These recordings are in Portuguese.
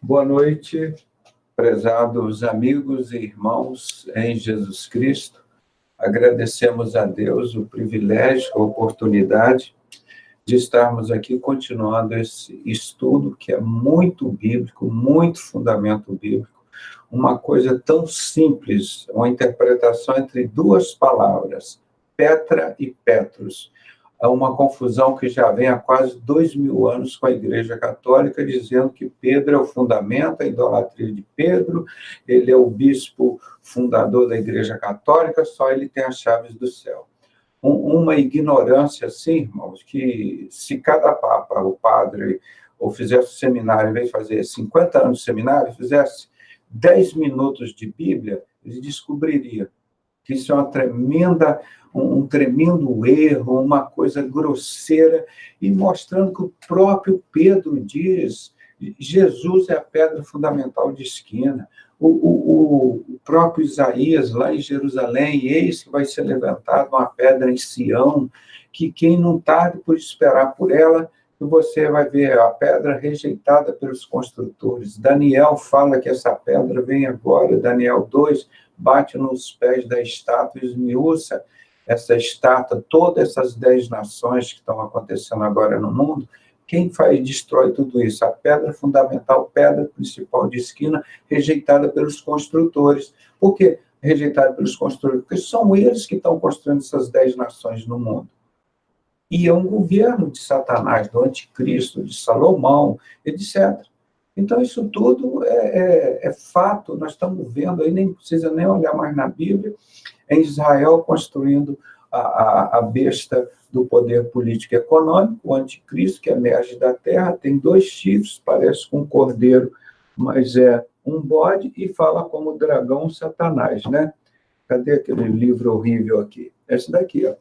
Boa noite, prezados amigos e irmãos em Jesus Cristo. Agradecemos a Deus o privilégio, a oportunidade de estarmos aqui continuando esse estudo que é muito bíblico, muito fundamento bíblico, uma coisa tão simples, uma interpretação entre duas palavras, Petra e Petros. Há uma confusão que já vem há quase 2000 anos com a Igreja Católica, dizendo que Pedro é o fundamento, a idolatria de Pedro, ele é o bispo fundador da Igreja Católica, só ele tem as chaves do céu. Uma ignorância, assim, irmãos, que se cada papa, o padre, ou fizesse o seminário, em vez de fazer 50 anos de seminário, fizesse 10 minutos de Bíblia, ele descobriria que isso é um tremendo erro, uma coisa grosseira, e mostrando que o próprio Pedro diz, Jesus é a pedra fundamental de esquina. O próprio Isaías, lá em Jerusalém, eis que vai ser levantada uma pedra em Sião, que quem não tarde por esperar por ela, você vai ver a pedra rejeitada pelos construtores. Daniel fala que essa pedra vem agora, Daniel 2, bate nos pés da estátua e esmiuça essa estátua, todas essas 10 nações que estão acontecendo agora no mundo. Quem destrói tudo isso? A pedra fundamental, pedra principal de esquina, rejeitada pelos construtores. Por que rejeitada pelos construtores? Porque são eles que estão construindo essas 10 nações no mundo. E é um governo de Satanás, do anticristo, de Salomão, etc. Então, isso tudo é fato, nós estamos vendo, aí nem precisa nem olhar mais na Bíblia, em Israel construindo a besta do poder político e econômico, o anticristo, que emerge da terra, tem 2 chifres, parece com um cordeiro, mas é um bode, e fala como dragão Satanás, né? Cadê aquele livro horrível aqui? Esse daqui, ó.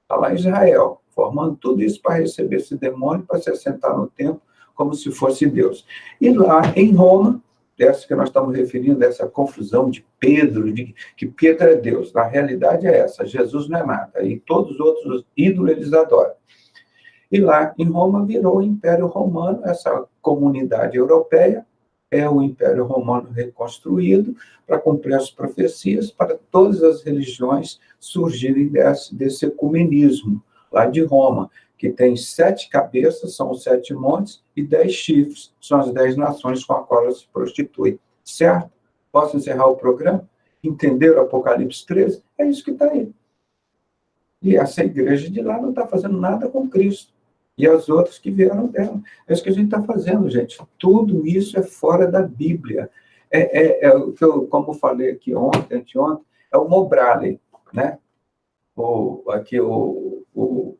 Está lá em Israel, formando tudo isso para receber esse demônio, para se assentar no templo, como se fosse Deus. E lá em Roma, dessa que nós estamos referindo, dessa confusão de Pedro, de que Pedro é Deus, na realidade é essa, Jesus não é nada, e todos os outros ídolos eles adoram. E lá em Roma virou o Império Romano, essa comunidade europeia, é o Império Romano reconstruído para cumprir as profecias, para todas as religiões surgirem desse ecumenismo, lá de Roma, que tem 7 cabeças, são os 7 montes, e 10 chifres, são as 10 nações com as quais ela se prostitui. Certo? Posso encerrar o programa? Entenderam o Apocalipse 13? É isso que está aí. E essa igreja de lá não está fazendo nada com Cristo. E as outras que vieram dela. É isso que a gente está fazendo, gente. Tudo isso é fora da Bíblia. O que eu, como falei aqui anteontem, é o Mobrale, né? O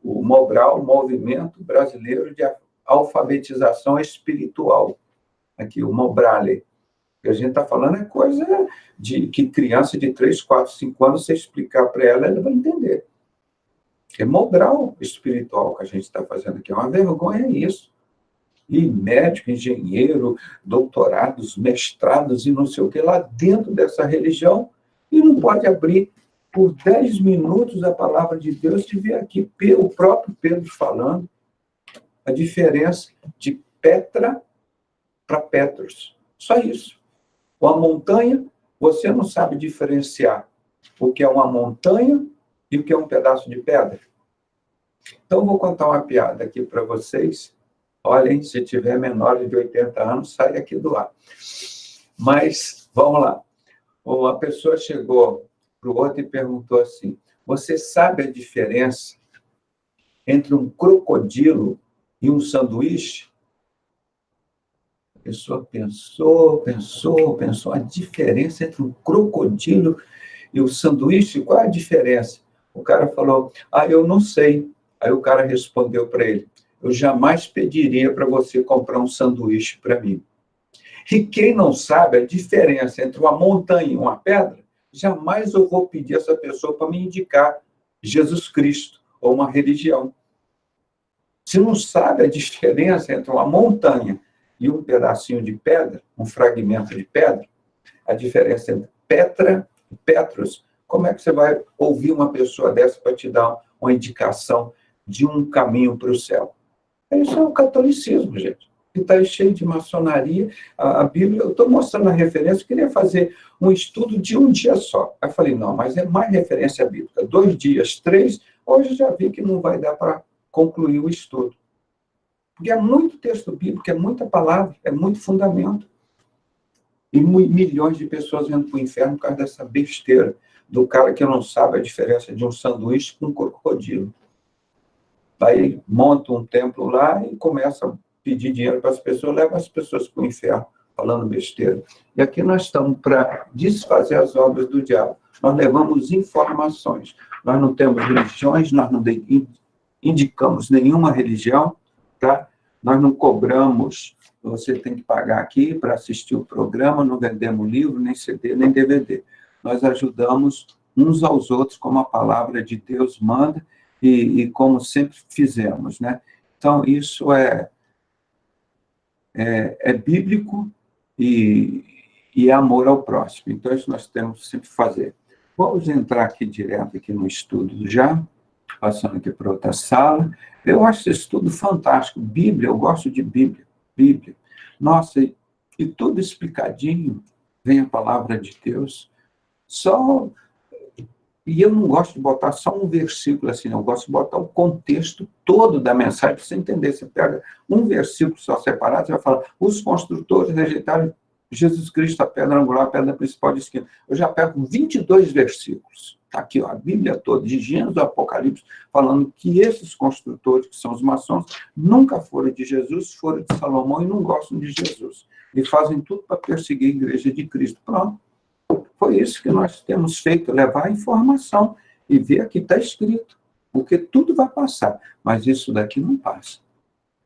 Mobral, Movimento Brasileiro de Alfabetização Espiritual. Aqui, o Mobrale. O que a gente está falando é coisa de que criança de 3, 4, 5 anos, você explicar para ela, ela vai entender. É Mobral espiritual que a gente está fazendo aqui. É uma vergonha isso. E médico, engenheiro, doutorados, mestrados e não sei o que, lá dentro dessa religião, e não pode abrir por 10 minutos a palavra de Deus e ver aqui o próprio Pedro falando a diferença de Petra para Petros. Só isso. Uma montanha, você não sabe diferenciar o que é uma montanha e o que é um pedaço de pedra. Então, vou contar uma piada aqui para vocês. Olhem, se tiver menor de 80 anos, sai aqui do ar. Mas, vamos lá. Uma pessoa chegou para o outro e perguntou assim, você sabe a diferença entre um crocodilo e um sanduíche? A pessoa pensou. A diferença entre um crocodilo e o sanduíche? Qual é a diferença? O cara falou, eu não sei. Aí o cara respondeu para ele, eu jamais pediria para você comprar um sanduíche para mim. E quem não sabe a diferença entre uma montanha e uma pedra, jamais eu vou pedir a essa pessoa para me indicar Jesus Cristo ou uma religião. Se não sabe a diferença entre uma montanha e um pedacinho de pedra, um fragmento de pedra, a diferença entre Petra e Petros, como é que você vai ouvir uma pessoa dessa para te dar uma indicação de um caminho para o céu? Isso é o catolicismo, gente. que está cheio de maçonaria. A Bíblia, eu estou mostrando a referência, eu queria fazer um estudo de um dia só. Aí eu falei, não, mas é mais referência bíblica. 2 dias, 3, hoje eu já vi que não vai dar para concluir o estudo. Porque é muito texto bíblico, é muita palavra, é muito fundamento. E milhões de pessoas indo para o inferno por causa dessa besteira do cara que não sabe a diferença de um sanduíche com um crocodilo. Aí monta um templo lá e começa a pedir dinheiro para as pessoas, leva as pessoas para o inferno, falando besteira. E aqui nós estamos para desfazer as obras do diabo. Nós levamos informações. Nós não temos religiões, nós não indicamos nenhuma religião, tá? Nós não cobramos, você tem que pagar aqui para assistir o programa, não vendemos livro, nem CD, nem DVD. Nós ajudamos uns aos outros, como a palavra de Deus manda, e como sempre fizemos, né? Então, isso é bíblico e é amor ao próximo. Então, isso nós temos sempre que fazer. Vamos entrar aqui direto aqui no estudo já, passando aqui para outra sala. Eu acho esse estudo fantástico. Bíblia, eu gosto de Bíblia. Bíblia. Nossa, e tudo explicadinho, vem a palavra de Deus. E eu não gosto de botar só um versículo assim, eu gosto de botar o contexto todo da mensagem, para você entender. Você pega um versículo só separado, você vai falar, os construtores rejeitaram Jesus Cristo, a pedra angular, a pedra principal de esquina. Eu já pego 22 versículos. Está aqui, ó, a Bíblia toda, de Gênesis ao Apocalipse, falando que esses construtores, que são os maçons, nunca foram de Jesus, foram de Salomão e não gostam de Jesus. E fazem tudo para perseguir a igreja de Cristo. Pronto. Foi isso que nós temos feito, levar a informação e ver que está escrito. Porque tudo vai passar, mas isso daqui não passa.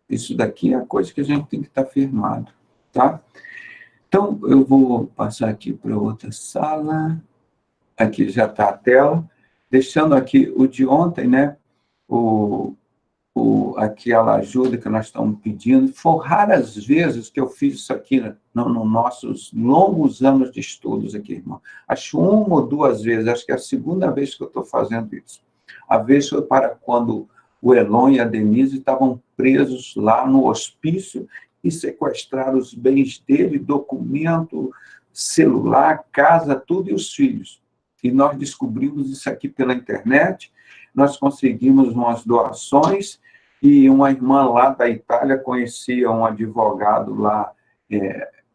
Isso daqui é a coisa que a gente tem que estar firmado, tá? Então, eu vou passar aqui para outra sala. Aqui já está a tela. Deixando aqui o de ontem, né? Aquela ajuda que nós estamos pedindo. Foram raras vezes que eu fiz isso aqui nos nossos longos anos de estudos aqui, irmão. Acho 1 ou 2 vezes, acho que é a segunda vez que eu estou fazendo isso. A vez foi para quando o Elon e a Denise estavam presos lá no hospício e sequestraram os bens dele, documento, celular, casa, tudo, e os filhos. E nós descobrimos isso aqui pela internet, nós conseguimos umas doações, e uma irmã lá da Itália conhecia um advogado lá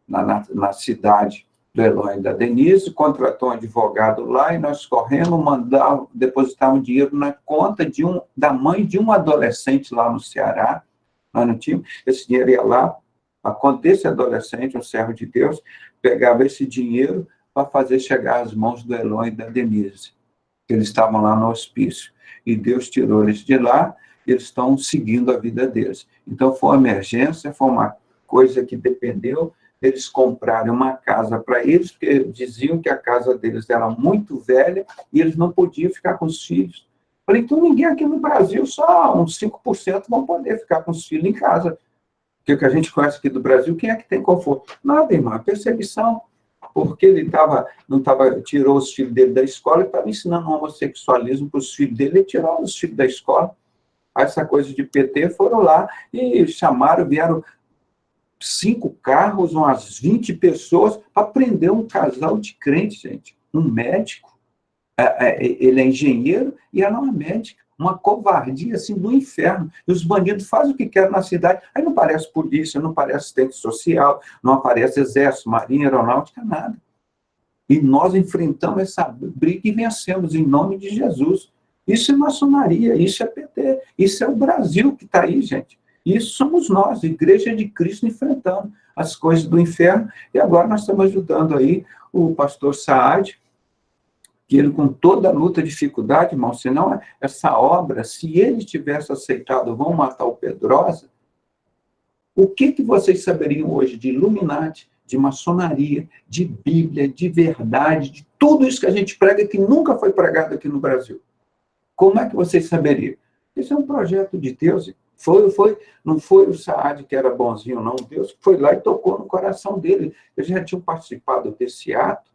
na cidade do Eloy e da Denise, contratou um advogado lá, e nós corremos, depositamos dinheiro na conta da mãe de um adolescente lá no Ceará. Nós não tínhamos, esse dinheiro ia lá, a conta desse adolescente, um servo de Deus, pegava esse dinheiro para fazer chegar às mãos do Eloy e da Denise. Eles estavam lá no hospício. E Deus tirou eles de lá, e eles estão seguindo a vida deles. Então, foi uma emergência, foi uma coisa que dependeu. Eles compraram uma casa para eles, porque diziam que a casa deles era muito velha, e eles não podiam ficar com os filhos. Falei, então ninguém aqui no Brasil, só uns 5% vão poder ficar com os filhos em casa. Porque o que a gente conhece aqui do Brasil, quem é que tem conforto? Nada, irmão, perseguição. Porque ele tirou os filhos dele da escola e estava ensinando homossexualismo para os filhos dele, e tirou os filhos da escola. Essa coisa de PT, foram lá e vieram 5 carros, umas 20 pessoas, para prender um casal de crentes, gente. Um médico, ele é engenheiro e ela é uma médica. Uma covardia, assim, do inferno. E os bandidos fazem o que querem na cidade. Aí não parece polícia, não parece assistente social, não aparece exército, marinha, aeronáutica, nada. E nós enfrentamos essa briga e vencemos em nome de Jesus. Isso é maçonaria, isso é PT, isso é o Brasil que está aí, gente. Isso somos nós, Igreja de Cristo, enfrentando as coisas do inferno. E agora nós estamos ajudando aí o pastor Saad, que ele, com toda a luta, dificuldade, irmão, senão essa obra, se ele tivesse aceitado, vão matar o Pedrosa, o que vocês saberiam hoje de Illuminati, de maçonaria, de Bíblia, de verdade, de tudo isso que a gente prega, que nunca foi pregado aqui no Brasil? Como é que vocês saberiam? Isso é um projeto de Deus. Não foi o Saad que era bonzinho, não. Deus foi lá e tocou no coração dele. Eles já tinham participado desse ato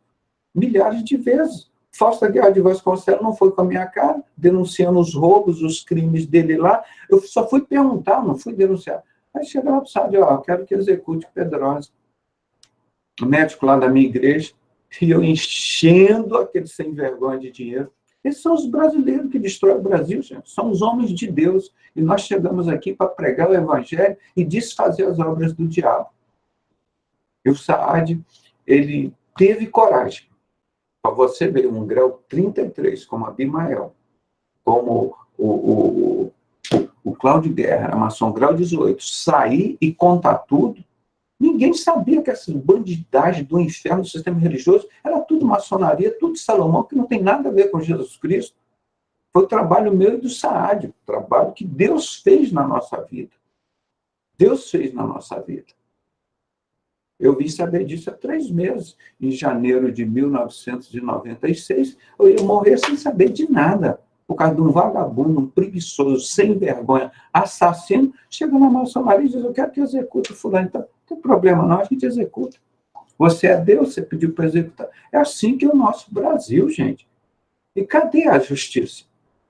milhares de vezes. Fausto Aguiar de Vasconcelos não foi com a minha cara, denunciando os roubos, os crimes dele lá. Eu só fui perguntar, não fui denunciar. Aí chega lá para o Saad, quero que execute o Pedrosa. O médico lá da minha igreja, e eu enchendo aquele sem vergonha de dinheiro. Esses são os brasileiros que destroem o Brasil, gente. São os homens de Deus. E nós chegamos aqui para pregar o evangelho e desfazer as obras do diabo. E o Saad, ele teve coragem. Para você ver, um grau 33, como Abimael, como o Cláudio Guerra, a maçom grau 18, sair e contar tudo. Ninguém sabia que essa bandidagem do inferno do sistema religioso era tudo maçonaria, tudo de Salomão, que não tem nada a ver com Jesus Cristo. Foi o trabalho meu e do Saad, o trabalho que Deus fez na nossa vida. Deus fez na nossa vida. Eu vim saber disso há 3 meses. Em janeiro de 1996, eu ia morrer sem saber de nada. Por causa de um vagabundo, um preguiçoso, sem vergonha, assassino, chega na maçonaria e diz, eu quero que execute o fulano. Então, não tem problema não, a gente executa. Você é Deus, você pediu para executar. É assim que é o nosso Brasil, gente. E cadê a justiça?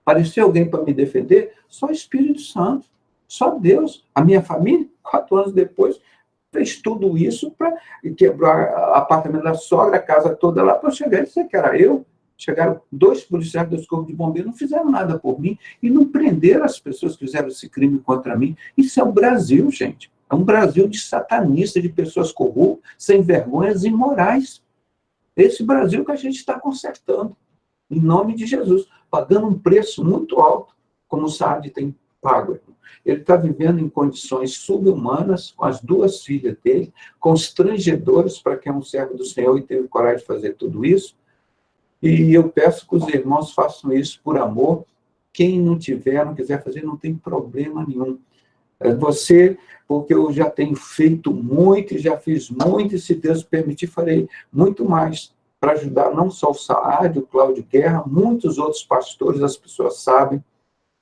Apareceu alguém para me defender? Só o Espírito Santo. Só Deus. A minha família, 4 anos depois, fez tudo isso para quebrou o apartamento da sogra, a casa toda lá, para chegar e dizer que era eu. Chegaram 2 policiais do corpo de bombeiro, não fizeram nada por mim e não prenderam as pessoas que fizeram esse crime contra mim. Isso é o Brasil, gente. É um Brasil de satanistas, de pessoas corruptas, sem vergonhas e imorais. Esse Brasil que a gente está consertando, em nome de Jesus, pagando um preço muito alto, como o Saad tem pago. Ele está vivendo em condições subhumanas, com as 2 filhas dele, constrangedores para quem é um servo do Senhor e teve coragem de fazer tudo isso. E eu peço que os irmãos façam isso por amor. Quem não tiver, não quiser fazer, não tem problema nenhum. Você, porque eu já tenho feito muito, já fiz muito, e se Deus permitir, farei muito mais para ajudar não só o Saad, o Cláudio Guerra, muitos outros pastores, as pessoas sabem,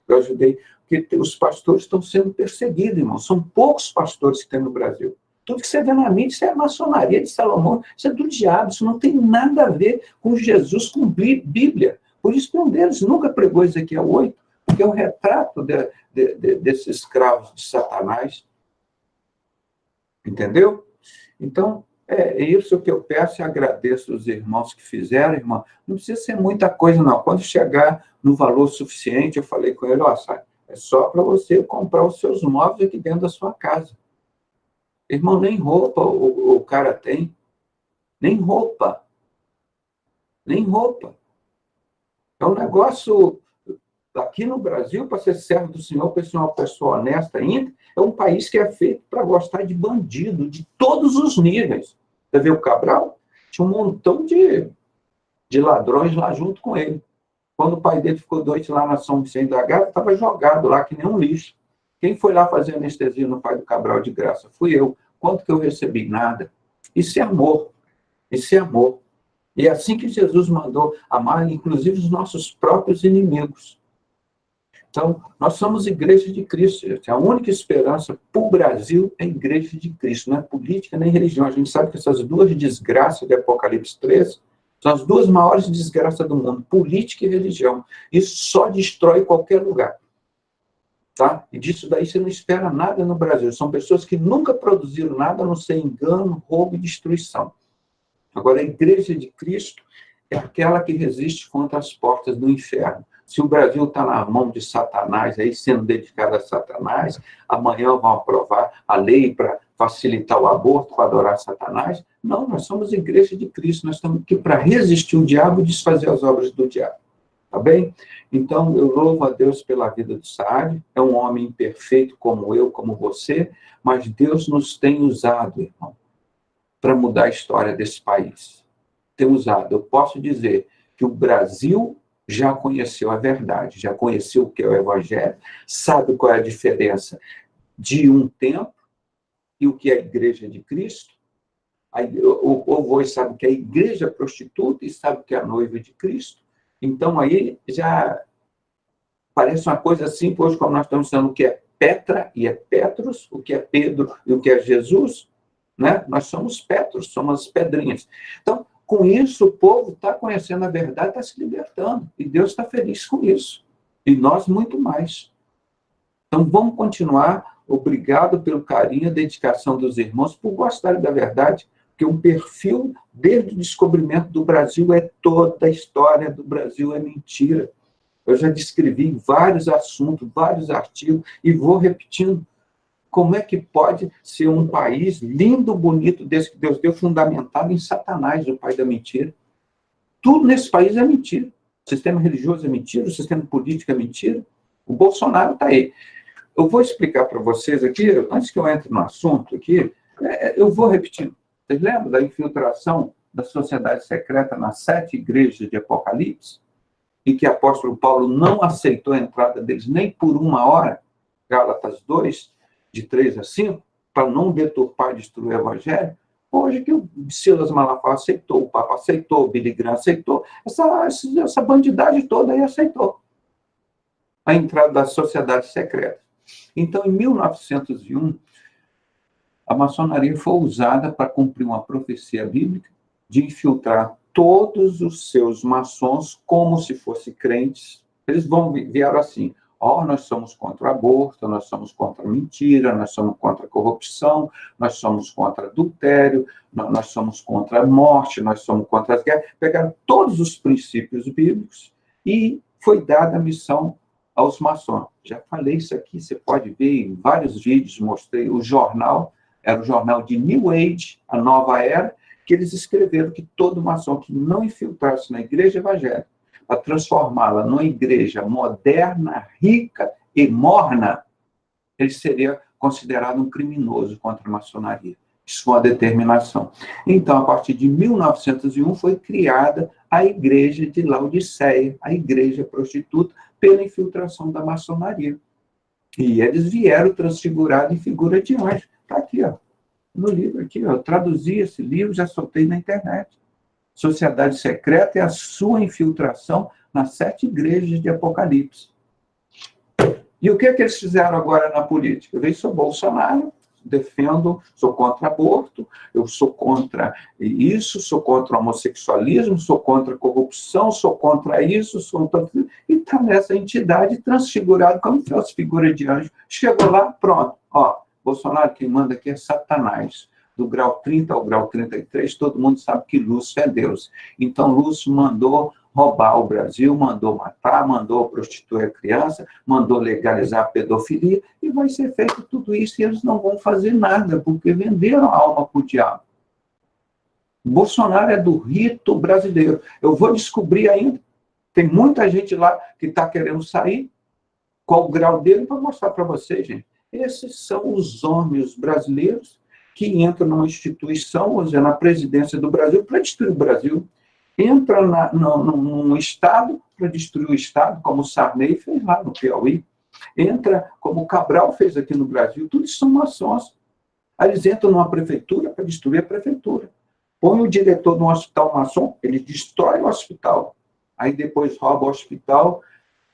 eu ajudei, porque os pastores estão sendo perseguidos, irmão. São poucos pastores que tem no Brasil. Tudo que você vê na mídia, isso é a maçonaria de Salomão, isso é do diabo, isso não tem nada a ver com Jesus, com Bíblia. Por isso que um deles nunca pregou Ezequiel 8, porque é um retrato desses escravos de Satanás. Entendeu? Então, é isso que eu peço e agradeço os irmãos que fizeram, irmão. Não precisa ser muita coisa, não. Quando chegar no valor suficiente, eu falei com ele, Sai, é só para você comprar os seus móveis aqui dentro da sua casa. Irmão, nem roupa o cara tem. Nem roupa. Nem roupa. É um negócio, aqui no Brasil, para ser servo do Senhor, para ser uma pessoa honesta ainda, é um país que é feito para gostar de bandido, de todos os níveis. Você vê o Cabral? Tinha um montão de ladrões lá junto com ele. Quando o pai dele ficou doente lá na São Vicente da Gávea, estava jogado lá, que nem um lixo. Quem foi lá fazer anestesia no pai do Cabral de graça? Fui eu. Quanto que eu recebi? Nada. Isso é amor. Isso é amor. E é assim que Jesus mandou amar, inclusive, os nossos próprios inimigos. Então, nós somos igreja de Cristo. Gente. A única esperança para o Brasil é a igreja de Cristo. Não é política nem religião. A gente sabe que essas 2 desgraças de Apocalipse 13 são as 2 maiores desgraças do mundo. Política e religião. Isso só destrói qualquer lugar. Tá? E disso daí você não espera nada no Brasil. São pessoas que nunca produziram nada a não ser engano, roubo e destruição. Agora, a igreja de Cristo é aquela que resiste contra as portas do inferno. Se o Brasil está na mão de Satanás, aí sendo dedicado a Satanás, amanhã vão aprovar a lei para facilitar o aborto, para adorar Satanás. Não, nós somos igreja de Cristo. Nós estamos aqui para resistir o diabo e desfazer as obras do diabo. Tá bem? Então, eu louvo a Deus pela vida do Saad. É um homem imperfeito como eu, como você, mas Deus nos tem usado, irmão, para mudar a história desse país. Tem usado. Eu posso dizer que o Brasil já conheceu a verdade, já conheceu o que é o Evangelho, sabe qual é a diferença de um tempo e o que é a igreja de Cristo. O povo hoje sabe que é a igreja prostituta e sabe que é a noiva de Cristo. Então, aí já parece uma coisa simples, hoje, como nós estamos dizendo o que é Petra e é Petros, o que é Pedro e o que é Jesus, né? Nós somos Petros, somos as pedrinhas. Então, com isso, o povo está conhecendo a verdade, está se libertando, e Deus está feliz com isso. E nós, muito mais. Então, vamos continuar. Obrigado pelo carinho e dedicação dos irmãos, por gostarem da verdade, porque um perfil, desde o descobrimento do Brasil, é toda a história do Brasil, é mentira. Eu já descrevi vários assuntos, vários artigos, e vou repetindo. Como é que pode ser um país lindo, bonito, desse que Deus deu, fundamentado em Satanás, o pai da mentira? Tudo nesse país é mentira. O sistema religioso é mentira, o sistema político é mentira. O Bolsonaro está aí. Eu vou explicar para vocês aqui, antes que eu entre no assunto aqui, eu vou repetir. Vocês lembram da infiltração da sociedade secreta nas 7 igrejas de Apocalipse? E que o apóstolo Paulo não aceitou a entrada deles nem por 1 hora, Gálatas 2, de 3 a 5, para não deturpar e destruir o evangelho? Hoje que o Silas Malafaia aceitou, o Papa aceitou, o Billy Graham aceitou, essa bandidagem toda aí aceitou a entrada da sociedade secreta. Então, em 1901, a maçonaria foi usada para cumprir uma profecia bíblica de infiltrar todos os seus maçons como se fossem crentes. Eles vieram assim: nós somos contra o aborto, nós somos contra a mentira, nós somos contra a corrupção, nós somos contra adultério, nós somos contra a morte, nós somos contra as guerras. Pegaram todos os princípios bíblicos e foi dada a missão aos maçons. Já falei isso aqui, você pode ver em vários vídeos, mostrei o jornal, era o jornal de New Age, a Nova Era, que eles escreveram que todo maçom que não infiltrasse na igreja evangélica, para transformá-la numa igreja moderna, rica e morna, ele seria considerado um criminoso contra a maçonaria. Isso foi uma determinação. Então, a partir de 1901, foi criada a igreja de Laodiceia, a igreja prostituta, pela infiltração da maçonaria. E eles vieram transfigurados em figura de anjo. Está aqui, ó, no livro, aqui, ó. Eu traduzi esse livro, já soltei na internet. Sociedade Secreta é a sua infiltração nas 7 igrejas de Apocalipse. E o que eles fizeram agora na política? Eu sou Bolsonaro, defendo, sou contra aborto, eu sou contra isso, sou contra o homossexualismo, sou contra a corrupção, sou contra isso, sou contra... E está nessa entidade transfigurado como se fosse figura de anjo. Chegou lá, pronto. Bolsonaro, quem manda aqui é Satanás. Do grau 30 ao grau 33, todo mundo sabe que Lúcio é Deus. Então, Lúcio mandou roubar o Brasil, mandou matar, mandou prostituir a criança, mandou legalizar a pedofilia, e vai ser feito tudo isso, e eles não vão fazer nada, porque venderam a alma para o diabo. Bolsonaro é do rito brasileiro. Eu vou descobrir ainda, tem muita gente lá que está querendo sair, qual o grau dele, para mostrar para vocês, gente. Esses são os homens brasileiros que entram numa instituição, ou seja, na presidência do Brasil, para destruir o Brasil. Entra num Estado para destruir o Estado, como o Sarney fez lá no Piauí. Entra como o Cabral fez aqui no Brasil. Tudo isso são maçons. Aí eles entram numa prefeitura para destruir a prefeitura. Põe o diretor de um hospital maçom, ele destrói o hospital. Aí depois rouba o hospital.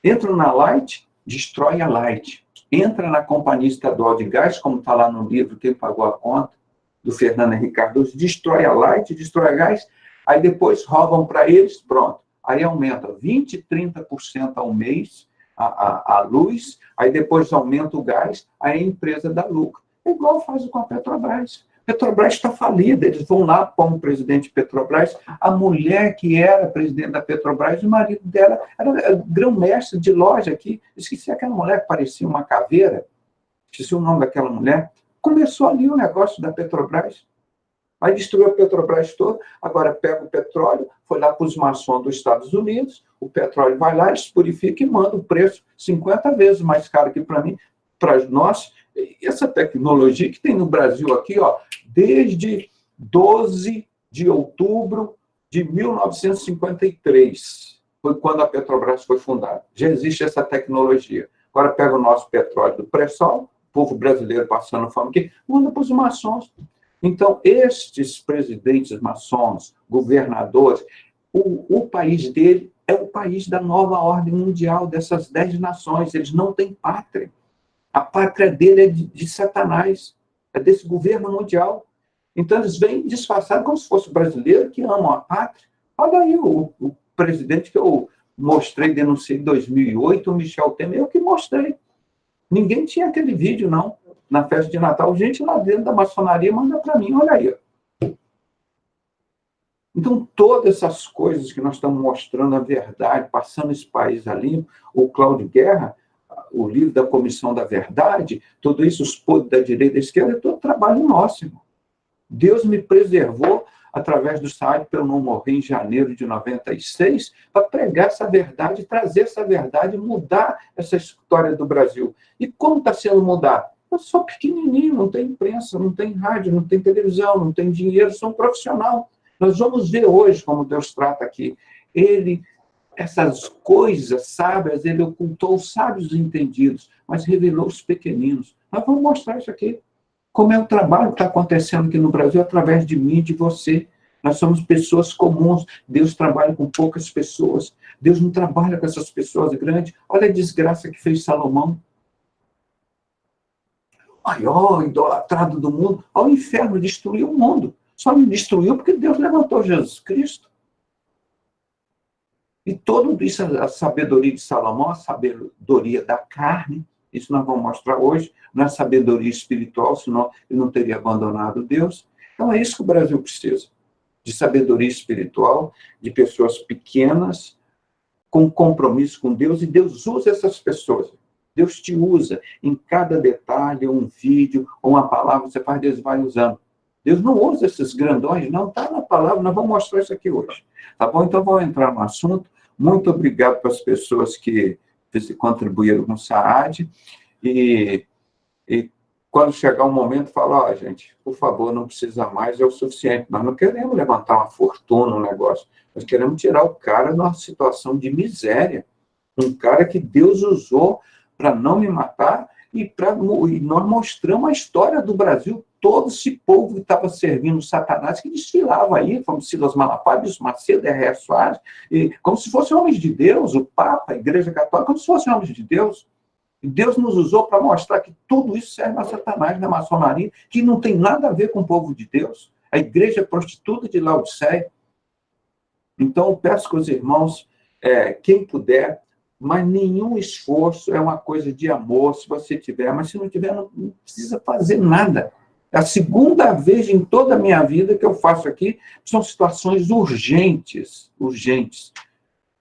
Entra na Light, destrói a Light. Entra na Companhia Estadual de Gás, como está lá no livro, quem pagou a conta, do Fernando Henrique Cardoso, destrói a Light, destrói a Gás, aí depois roubam para eles, pronto. Aí aumenta 20%, 30% ao mês a luz, aí depois aumenta o gás, aí a empresa dá lucro. É igual faz com a Petrobras. Petrobras está falida, eles vão lá, põem o presidente de Petrobras, a mulher que era presidente da Petrobras, o marido dela era grão-mestre de loja aqui, esqueci aquela mulher que parecia uma caveira, esqueci o nome daquela mulher, começou ali o negócio da Petrobras, aí destruiu a Petrobras toda, agora pega o petróleo, foi lá para os maçons dos Estados Unidos, o petróleo vai lá, eles purificam e mandam o preço 50 vezes mais caro que para mim, para nós. Essa tecnologia que tem no Brasil aqui, ó, desde 12 de outubro de 1953, foi quando a Petrobras foi fundada. Já existe essa tecnologia. Agora pega o nosso petróleo do pré-sal, o povo brasileiro passando fome aqui, manda para os maçons. Então, estes presidentes maçons, governadores, o país dele é o país da nova ordem mundial, dessas 10 nações, eles não têm pátria. A pátria dele é de Satanás, é desse governo mundial. Então, eles vêm disfarçados como se fosse brasileiro que amam a pátria. Olha aí o presidente que eu mostrei, denunciei em 2008, o Michel Temer, eu que mostrei. Ninguém tinha aquele vídeo, não, na festa de Natal. Gente lá dentro da maçonaria manda para mim, olha aí. Então, todas essas coisas que nós estamos mostrando a verdade, passando esse país a limpo, o Cláudio Guerra, o livro da Comissão da Verdade, tudo isso, os podres da direita e da esquerda, é todo trabalho nosso, irmão. Deus me preservou através do SAAD para eu não morrer em janeiro de 96, para pregar essa verdade, trazer essa verdade, mudar essa história do Brasil. E como está sendo mudado? Eu sou pequenininho, não tem imprensa, não tem rádio, não tem televisão, não tem dinheiro, sou um profissional. Nós vamos ver hoje como Deus trata aqui. Ele, essas coisas sábias, ele ocultou os sábios e entendidos, mas revelou os pequeninos. Nós vamos mostrar isso aqui. Como é o trabalho que está acontecendo aqui no Brasil através de mim e de você. Nós somos pessoas comuns. Deus trabalha com poucas pessoas. Deus não trabalha com essas pessoas grandes. Olha a desgraça que fez Salomão. Maior idolatrado do mundo. O inferno destruiu o mundo. Só não destruiu porque Deus levantou Jesus Cristo. E tudo isso, a sabedoria de Salomão, a sabedoria da carne, isso nós vamos mostrar hoje, não é sabedoria espiritual, senão ele não teria abandonado Deus. Então é isso que o Brasil precisa, de sabedoria espiritual, de pessoas pequenas, com compromisso com Deus, e Deus usa essas pessoas. Deus te usa em cada detalhe, um vídeo, uma palavra, você faz, Deus vai usando. Deus não usa esses grandões, não está na palavra, nós vamos mostrar isso aqui hoje. Tá bom? Então vamos entrar no assunto. Muito obrigado para as pessoas que contribuíram com o SAAD. E quando chegar um momento, fala, gente, por favor, não precisa mais, é o suficiente. Nós não queremos levantar uma fortuna, um negócio. Nós queremos tirar o cara de uma situação de miséria. Um cara que Deus usou para não me matar e nós mostramos a história do Brasil. Todo esse povo que estava servindo Satanás, que desfilava aí, como Silas Malafaia, Bispo Macedo, R.R. Soares, como se fossem homens de Deus, o Papa, a Igreja Católica, como se fossem homens de Deus. E Deus nos usou para mostrar que tudo isso serve a Satanás, na maçonaria, que não tem nada a ver com o povo de Deus. A igreja prostituta de Laodiceia. Então, eu peço que os irmãos, quem puder, mas nenhum esforço é uma coisa de amor, se você tiver, mas se não tiver, não precisa fazer nada. É a segunda vez em toda a minha vida que eu faço aqui, são situações urgentes,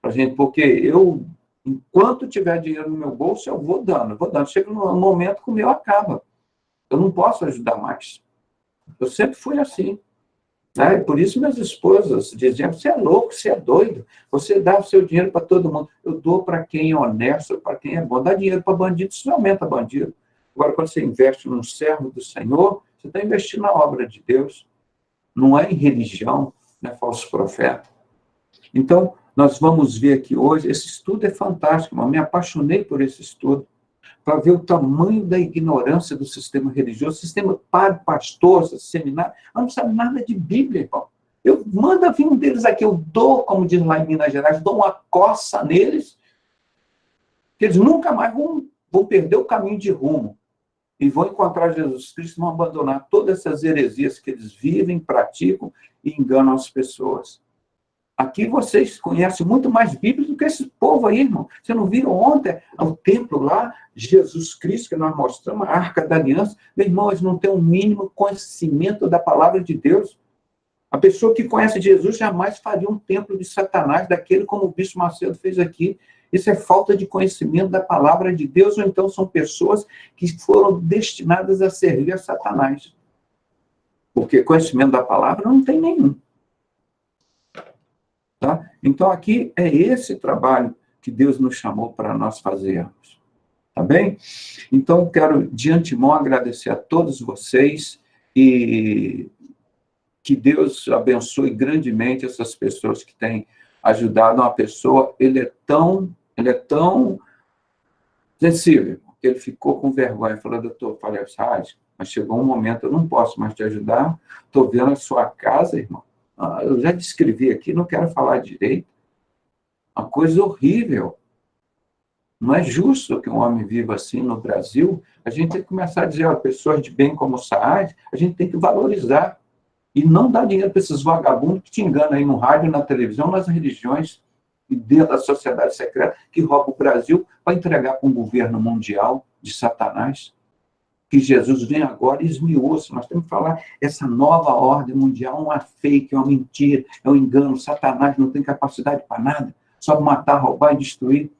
pra gente, porque eu, enquanto tiver dinheiro no meu bolso, eu vou dando. Chega num momento que o meu acaba. Eu não posso ajudar mais. Eu sempre fui assim. Né? Por isso minhas esposas diziam, você é louco, você é doido, você dá o seu dinheiro para todo mundo. Eu dou para quem é honesto, para quem é bom. Dar dinheiro para bandido, isso não aumenta bandido. Agora, quando você investe num servo do Senhor, você está investindo na obra de Deus. Não é em religião, não é falso profeta. Então, nós vamos ver aqui hoje, esse estudo é fantástico, eu me apaixonei por esse estudo, para ver o tamanho da ignorância do sistema religioso, sistema para pastor, seminário, não sabe nada de Bíblia, irmão. Eu mando vir um deles aqui, eu dou, como diz lá em Minas Gerais, dou uma coça neles, que eles nunca mais vão perder o caminho de rumo, e vão encontrar Jesus Cristo, vão abandonar todas essas heresias que eles vivem, praticam e enganam as pessoas. Aqui vocês conhecem muito mais Bíblia do que esse povo aí, irmão. Você não viram ontem o templo lá, Jesus Cristo, que nós mostramos, a Arca da Aliança? Meu irmão, eles não têm o mínimo conhecimento da palavra de Deus. A pessoa que conhece Jesus jamais faria um templo de Satanás, daquele como o Bispo Macedo fez aqui. Isso é falta de conhecimento da palavra de Deus, ou então são pessoas que foram destinadas a servir a Satanás. Porque conhecimento da palavra não tem nenhum. Tá? Então, aqui é esse trabalho que Deus nos chamou para nós fazermos. Tá bem? Então, quero de antemão agradecer a todos vocês e que Deus abençoe grandemente essas pessoas que têm ajudado uma pessoa. Ele é tão sensível, que ele ficou com vergonha. Falou, doutor, falei, mas chegou um momento, eu não posso mais te ajudar. Estou vendo a sua casa, irmão. Eu já descrevi aqui, não quero falar direito. Uma coisa horrível. Não é justo que um homem viva assim no Brasil. A gente tem que começar a dizer, pessoas de bem como o SAAD, a gente tem que valorizar. E não dar dinheiro para esses vagabundos que te enganam aí no rádio, na televisão, nas religiões e dentro da sociedade secreta, que rouba o Brasil para entregar para um governo mundial de Satanás, que Jesus vem agora e esmiuça. Nós temos que falar, essa nova ordem mundial é uma fake, é uma mentira, é um engano. Satanás não tem capacidade para nada, só matar, roubar e destruir.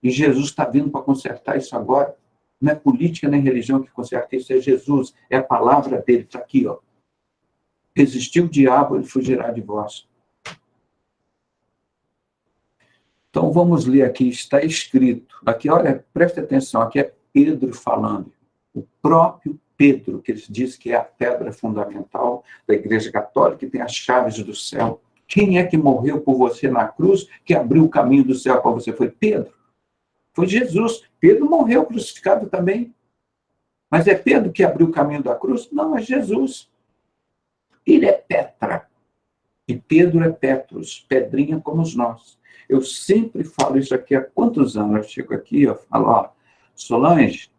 E Jesus está vindo para consertar isso agora. Não é política nem religião que conserta isso, é Jesus, é a palavra dele, está aqui, ó. Resistiu o diabo, ele fugirá de vós. Então, vamos ler aqui, está escrito. Aqui, olha, preste atenção, aqui é Pedro falando. O próprio Pedro, que ele diz que é a pedra fundamental da Igreja Católica, que tem as chaves do céu. Quem é que morreu por você na cruz, que abriu o caminho do céu para você? Foi Pedro. Foi Jesus. Pedro morreu crucificado também. Mas é Pedro que abriu o caminho da cruz? Não, é Jesus. Ele é Petra. E Pedro é Petrus, pedrinha como nós. Eu sempre falo isso aqui há quantos anos? Eu chego aqui, eu falo, ó, Solange,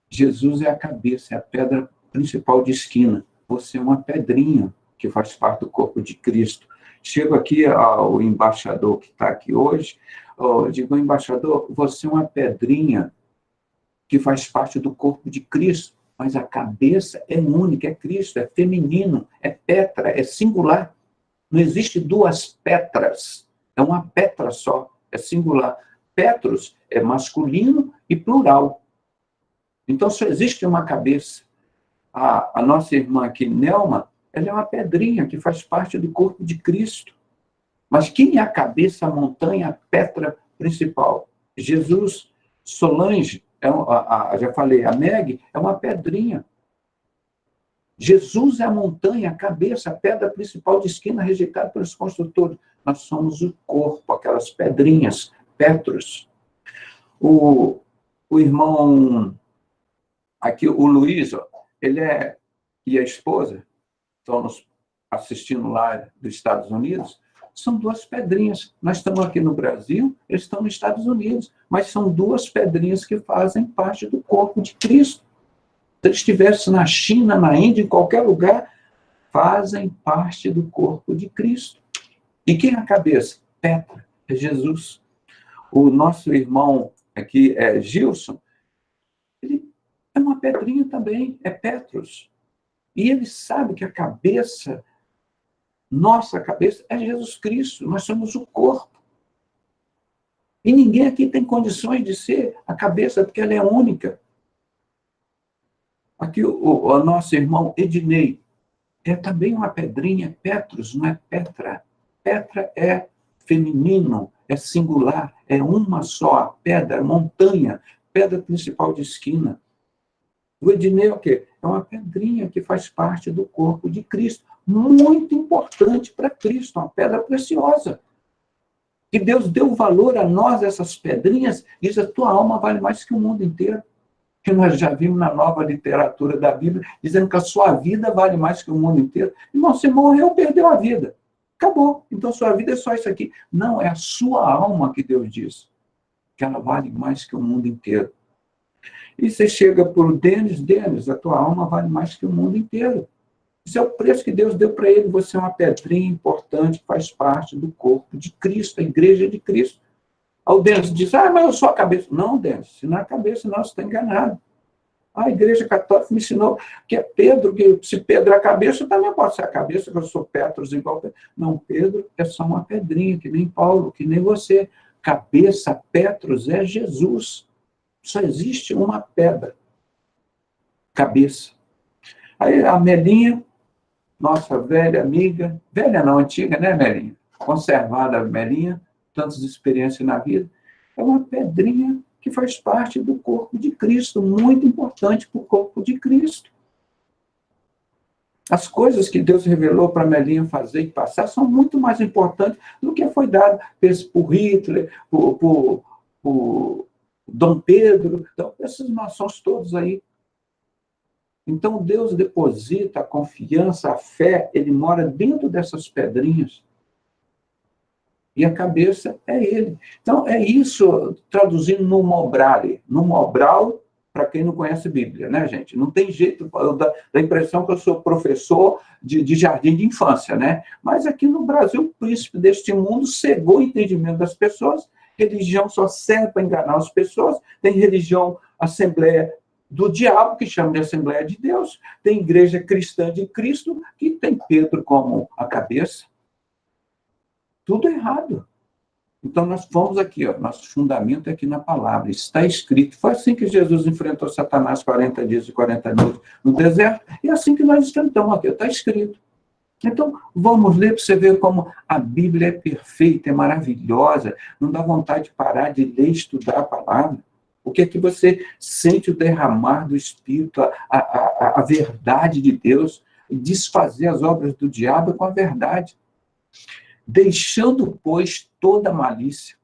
Jesus é a cabeça, é a pedra principal de esquina. Você é uma pedrinha que faz parte do corpo de Cristo. Chego aqui ao embaixador que está aqui hoje, digo, embaixador, você é uma pedrinha que faz parte do corpo de Cristo, mas a cabeça é única, é Cristo, é feminino, é Petra, é singular. Não existe duas Petras, é uma Petra só, é singular. Petrus é masculino e plural. Então, só existe uma cabeça. A nossa irmã aqui, Nelma, ela é uma pedrinha que faz parte do corpo de Cristo. Mas quem é a cabeça, a montanha, a Petra principal? Jesus. Solange, já falei, a Meg é uma pedrinha. Jesus é a montanha, a cabeça, a pedra principal de esquina rejeitada pelos construtores. Nós somos o corpo, aquelas pedrinhas, Petros. O irmão, aqui, o Luiz, ó, e a esposa, estão nos assistindo lá dos Estados Unidos, são duas pedrinhas. Nós estamos aqui no Brasil, eles estão nos Estados Unidos, mas são duas pedrinhas que fazem parte do corpo de Cristo. Se eles estivessem na China, na Índia, em qualquer lugar, fazem parte do corpo de Cristo. E quem é a cabeça? Petra, é Jesus. O nosso irmão aqui, Gilson, ele é uma pedrinha também, é Petrus. E ele sabe que a cabeça, nossa cabeça, é Jesus Cristo. Nós somos o corpo. E ninguém aqui tem condições de ser a cabeça, porque ela é única. Aqui o nosso irmão Ednei é também uma pedrinha, Petrus, não é Petra. Petra é feminino, é singular, é uma só, a pedra, montanha, pedra principal de esquina. O Ednei é o quê? É uma pedrinha que faz parte do corpo de Cristo. Muito importante para Cristo, uma pedra preciosa. Que Deus deu valor a nós, essas pedrinhas, e diz, a tua alma vale mais que o mundo inteiro. Que nós já vimos na nova literatura da Bíblia, dizendo que a sua vida vale mais que o mundo inteiro. Irmão, você morreu, perdeu a vida. Acabou. Então, sua vida é só isso aqui. Não, é a sua alma que Deus diz. Que ela vale mais que o mundo inteiro. E você chega para o Denis, a tua alma vale mais que o mundo inteiro. Esse é o preço que Deus deu para ele. Você é uma pedrinha importante que faz parte do corpo de Cristo, a igreja de Cristo. Aí o Denis diz, mas eu sou a cabeça. Não, Denis, se não é a cabeça, não, você está enganado. A igreja católica me ensinou que é Pedro, que se Pedro é a cabeça, eu também posso ser a cabeça, que eu sou Petrus igual Pedro. Não, Pedro é só uma pedrinha, que nem Paulo, que nem você. Cabeça, Petrus, é Jesus. Só existe uma pedra. Cabeça. Aí a Melinha, nossa velha amiga, velha não, antiga, né, Melinha? Conservada, Melinha, tantas experiências na vida, é uma pedrinha que faz parte do corpo de Cristo, muito importante para o corpo de Cristo. As coisas que Deus revelou para Melinha fazer e passar são muito mais importantes do que foi dado por Hitler, por Dom Pedro, então, esses maçons todos aí. Então, Deus deposita a confiança, a fé, ele mora dentro dessas pedrinhas. E a cabeça é ele. Então, é isso, traduzindo no Mobrale. No Mobral, para quem não conhece Bíblia, né, gente? Não tem jeito, dá impressão que eu sou professor de jardim de infância, né? Mas aqui no Brasil, o príncipe deste mundo cegou o entendimento das pessoas religião só serve para enganar as pessoas, tem religião, assembleia do diabo, que chama de Assembleia de Deus, tem igreja cristã de Cristo, que tem Pedro como a cabeça. Tudo errado. Então, nós fomos aqui, ó, nosso fundamento é aqui na palavra, está escrito. Foi assim que Jesus enfrentou Satanás 40 dias e 40 noites no deserto, e é assim que nós enfrentamos aqui, está escrito. Então, vamos ler para você ver como a Bíblia é perfeita, é maravilhosa, não dá vontade de parar de ler e estudar a palavra. O que é que você sente o derramar do Espírito, a verdade de Deus, e desfazer as obras do diabo com a verdade. Deixando, pois, toda a malícia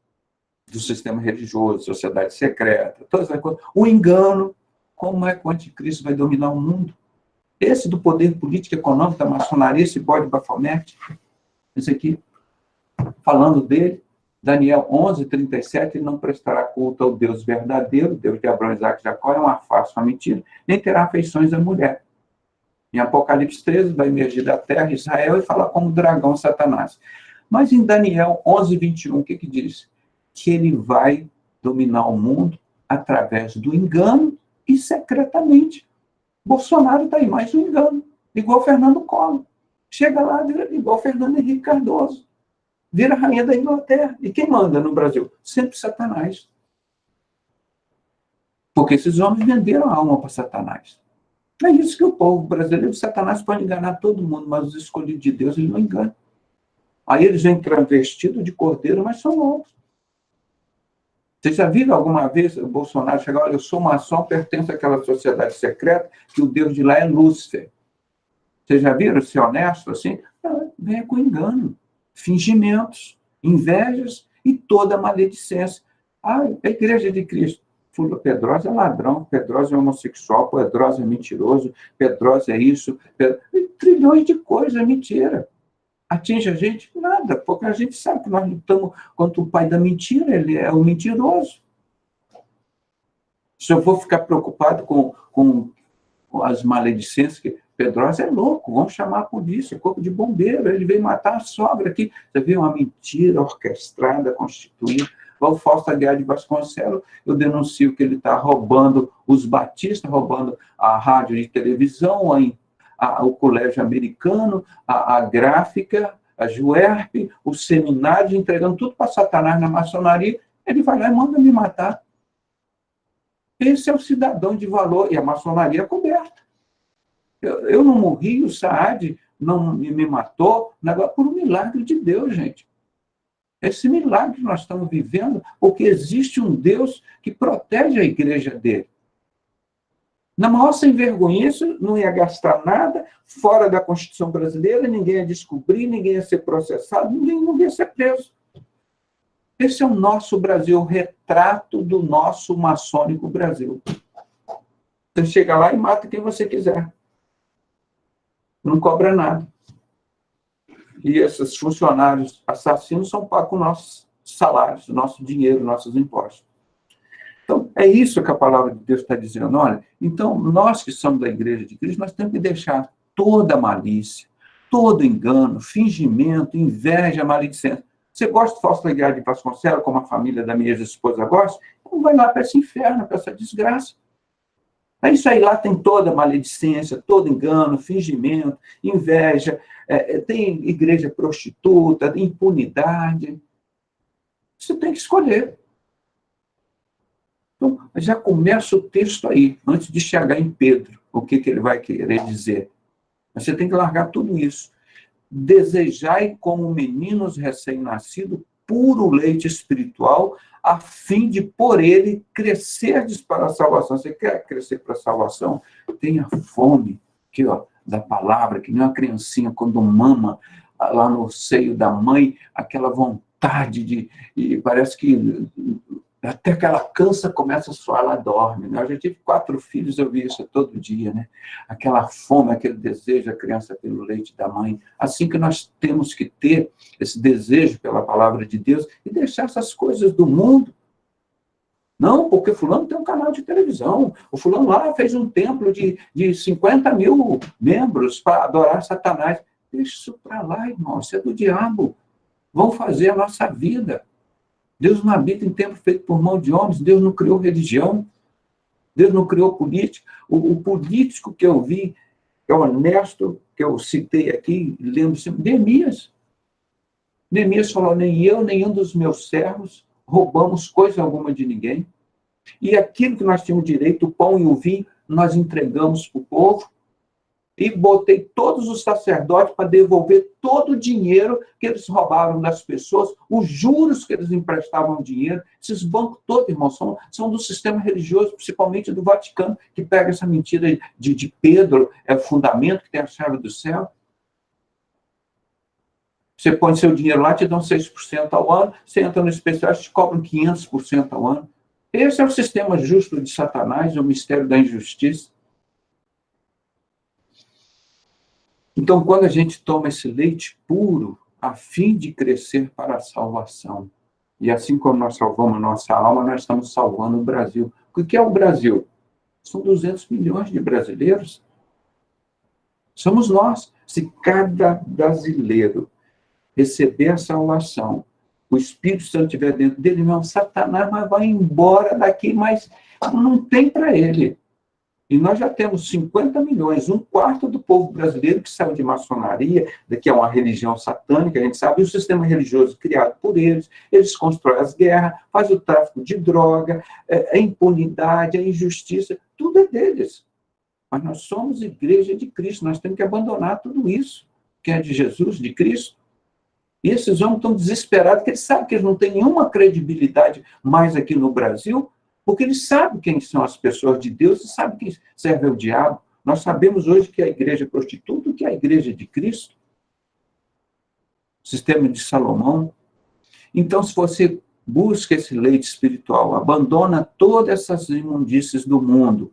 do sistema religioso, sociedade secreta, todas as coisas, o engano, como é que o anticristo vai dominar o mundo? Esse do poder político e econômico da maçonaria, esse bode Bafomete, esse aqui, falando dele, Daniel 11:37, ele não prestará culto ao Deus verdadeiro, Deus de Abraão, Isaque e Jacó, é uma farsa, uma mentira, nem terá afeições à mulher. Em Apocalipse 13, vai emergir da terra Israel e fala como dragão Satanás. Mas em Daniel 11:21, o que diz? Que ele vai dominar o mundo através do engano e secretamente. Bolsonaro está aí, mais um engano, igual Fernando Collor. Chega lá, vira igual Fernando Henrique Cardoso. Vira rainha da Inglaterra. E quem manda no Brasil? Sempre Satanás. Porque esses homens venderam a alma para Satanás. É isso que o povo brasileiro, Satanás pode enganar todo mundo, mas os escolhidos de Deus, ele não engana. Aí eles vêm travestidos de cordeiro, mas são loucos. Vocês já viram alguma vez o Bolsonaro chegar, olha, eu sou maçom, pertenço àquela sociedade secreta, que o Deus de lá é Lúcifer. Vocês já viram ser honesto assim? Não, vem com engano, fingimentos, invejas e toda maledicência. Ah, a igreja de Cristo. Pedrosa é ladrão, Pedrosa é homossexual, Pedrosa é mentiroso, Pedrosa é isso, trilhões de coisas, é mentira. Atinge a gente? Nada, porque a gente sabe que nós lutamos contra o pai da mentira, ele é o mentiroso. Se eu vou ficar preocupado com as maledicências, que Pedrosa é louco, vamos chamar a polícia, corpo de bombeiro, ele veio matar a sogra aqui. Você vê uma mentira orquestrada, constituída. O Fausto Aguiar de Vasconcelos, eu denuncio que ele está roubando os batistas, roubando a rádio e televisão, o colégio americano, a gráfica, a Juerp, o seminário, entregando tudo para Satanás na maçonaria, ele vai lá e manda me matar. Esse é o cidadão de valor, e a maçonaria é coberta. Eu não morri, o Saad não me matou, por um milagre de Deus, gente. Esse milagre que nós estamos vivendo, porque existe um Deus que protege a igreja dele. Na maior sem vergonhice, não ia gastar nada, fora da Constituição brasileira, ninguém ia descobrir, ninguém ia ser processado, ninguém não ia ser preso. Esse é o nosso Brasil, o retrato do nosso maçônico Brasil. Você chega lá e mata quem você quiser. Não cobra nada. E esses funcionários assassinos são pagos com nossos salários, nosso dinheiro, nossos impostos. Então, é isso que a palavra de Deus está dizendo. Olha, então, nós que somos da Igreja de Cristo, nós temos que deixar toda malícia, todo engano, fingimento, inveja, maledicência. Você gosta de Fausto Aguiar de Vasconcelos, como a família da minha ex-esposa gosta? Então vai lá para esse inferno, para essa desgraça. É isso aí, lá tem toda maledicência, todo engano, fingimento, inveja, tem igreja prostituta, impunidade. Você tem que escolher. Então, já começa o texto aí, antes de chegar em Pedro, o que ele vai querer dizer. Você tem que largar tudo isso. Desejai como meninos recém-nascidos puro leite espiritual, a fim de, por ele, crescerdes para a salvação. Você quer crescer para a salvação? Tenha fome aqui, ó, da palavra, que nem uma criancinha quando mama lá no seio da mãe, aquela vontade e parece que até que ela cansa, começa a suar, ela dorme. Né? Eu já tive 4 filhos, eu vi isso todo dia, né? Aquela fome, aquele desejo da criança pelo leite da mãe. Assim que nós temos que ter esse desejo pela palavra de Deus e deixar essas coisas do mundo. Não, porque fulano tem um canal de televisão, o fulano lá fez um templo de 50 mil membros para adorar Satanás. Deixa isso para lá, irmão, isso é do diabo. Vão fazer a nossa vida. Deus não habita em templo feito por mão de homens, Deus não criou religião, Deus não criou política. O político que eu vi, é honesto, que eu citei aqui, lembro sempre, Neemias. Neemias falou, nem eu, nenhum dos meus servos roubamos coisa alguma de ninguém. E aquilo que nós tínhamos direito, o pão e o vinho, nós entregamos para o povo. E botei todos os sacerdotes para devolver todo o dinheiro que eles roubaram das pessoas, os juros que eles emprestavam dinheiro. Esses bancos todos, irmãos, são do sistema religioso, principalmente do Vaticano, que pega essa mentira de Pedro, é o fundamento, que tem a chave do céu. Você põe seu dinheiro lá, te dão 6% ao ano, você entra no especial, te cobram 500% ao ano. Esse é o sistema justo de Satanás, é o mistério da injustiça. Então, quando a gente toma esse leite puro, a fim de crescer para a salvação, e assim como nós salvamos a nossa alma, nós estamos salvando o Brasil. O que é o Brasil? São 200 milhões de brasileiros. Somos nós. Se cada brasileiro receber a salvação, o Espírito Santo estiver dentro dele, não, Satanás vai embora daqui, mas não tem para ele. E nós já temos 50 milhões, um quarto do povo brasileiro que saiu de maçonaria, que é uma religião satânica, a gente sabe, e o sistema religioso criado por eles, eles constroem as guerras, fazem o tráfico de droga, a impunidade, a injustiça, tudo é deles. Mas nós somos igreja de Cristo, nós temos que abandonar tudo isso, que é de Jesus, de Cristo. E esses homens estão desesperados, porque eles sabem que eles não têm nenhuma credibilidade mais aqui no Brasil, porque eles sabem quem são as pessoas de Deus e sabem quem serve ao diabo. Nós sabemos hoje que a igreja é prostituta, que é a igreja de Cristo, sistema de Salomão. Então, se você busca esse leite espiritual, abandona todas essas imundícies do mundo,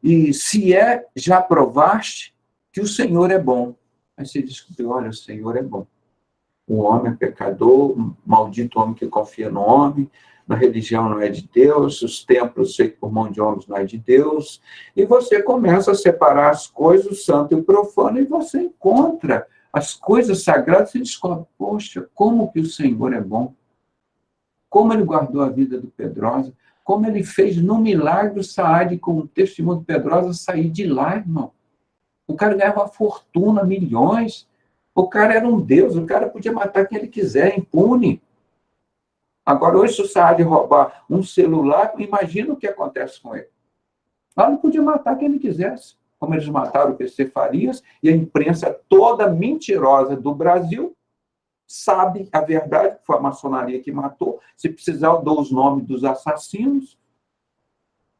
e se já provaste que o Senhor é bom. Aí você descobriu, olha, o Senhor é bom. O homem é pecador, maldito homem que confia no homem, a religião não é de Deus, os templos feitos por mão de homens não é de Deus, e você começa a separar as coisas, o santo e o profano, e você encontra as coisas sagradas e descobre, poxa, como que o Senhor é bom, como ele guardou a vida do Pedrosa, como ele fez no milagre o Saad, com o testemunho do Pedrosa, sair de lá, irmão. O cara ganhava fortuna, milhões, o cara era um Deus, o cara podia matar quem ele quiser, impune. Agora, hoje, se o Saad roubar um celular, imagina o que acontece com ele. Lá não podia matar quem ele quisesse, como eles mataram o PC Farias, e a imprensa toda mentirosa do Brasil sabe a verdade, que foi a maçonaria que matou. Se precisar, eu dou os nomes dos assassinos,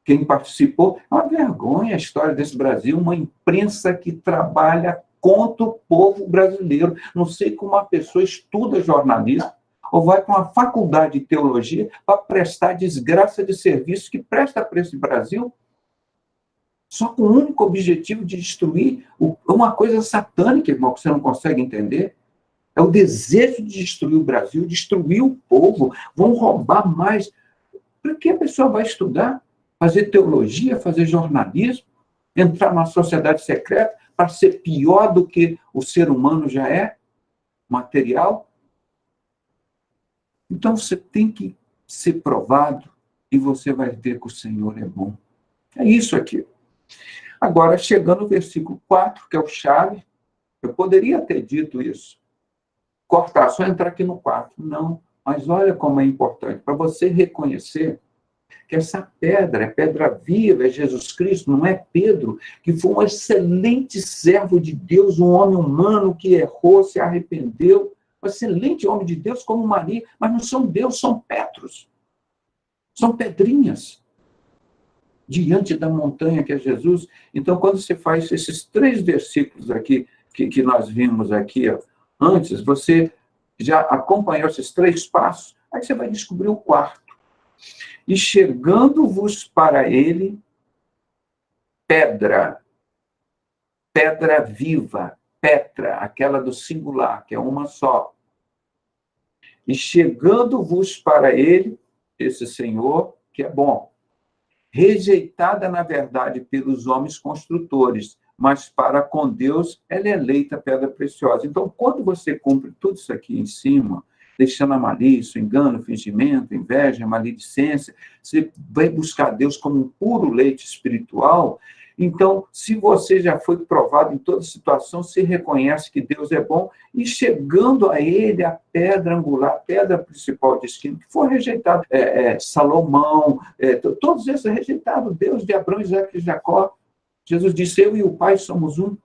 quem participou. É uma vergonha a história desse Brasil, uma imprensa que trabalha contra o povo brasileiro. Não sei como uma pessoa estuda jornalismo, ou vai para uma faculdade de teologia para prestar desgraça de serviço que presta para esse Brasil, só com o único objetivo de destruir uma coisa satânica, irmão, que você não consegue entender. É o desejo de destruir o Brasil, destruir o povo, vão roubar mais. Para que a pessoa vai estudar? Fazer teologia, fazer jornalismo, entrar numa sociedade secreta para ser pior do que o ser humano já é, material? Então, você tem que ser provado e você vai ver que o Senhor é bom. É isso aqui. Agora, chegando no versículo 4, que é o chave, eu poderia ter dito isso. Cortar, só entrar aqui no 4. Não, mas olha como é importante. Para você reconhecer que essa pedra é pedra viva, é Jesus Cristo, não é Pedro, que foi um excelente servo de Deus, um homem humano que errou, se arrependeu, um excelente homem de Deus como Maria, mas não são Deus, são Petros. São pedrinhas diante da montanha que é Jesus. Então, quando você faz esses 3 versículos aqui, que nós vimos aqui ó, antes, você já acompanhou esses 3 passos, aí você vai descobrir o 4. E chegando-vos para ele, pedra viva, Petra, aquela do singular, que é uma só. E chegando-vos para ele, esse Senhor, que é bom, rejeitada, na verdade, pelos homens construtores, mas para com Deus ela é eleita pedra preciosa. Então, quando você cumpre tudo isso aqui em cima, deixando a malícia, o engano, o fingimento, a inveja, a maledicência, você vai buscar Deus como um puro leite espiritual. Então, se você já foi provado em toda situação, você reconhece que Deus é bom, e chegando a Ele, a pedra angular, a pedra principal de esquina, que foi rejeitado, Salomão, todos esses rejeitaram, Deus de Abraão, Isaac e Jacó. Jesus disse, eu e o Pai somos um.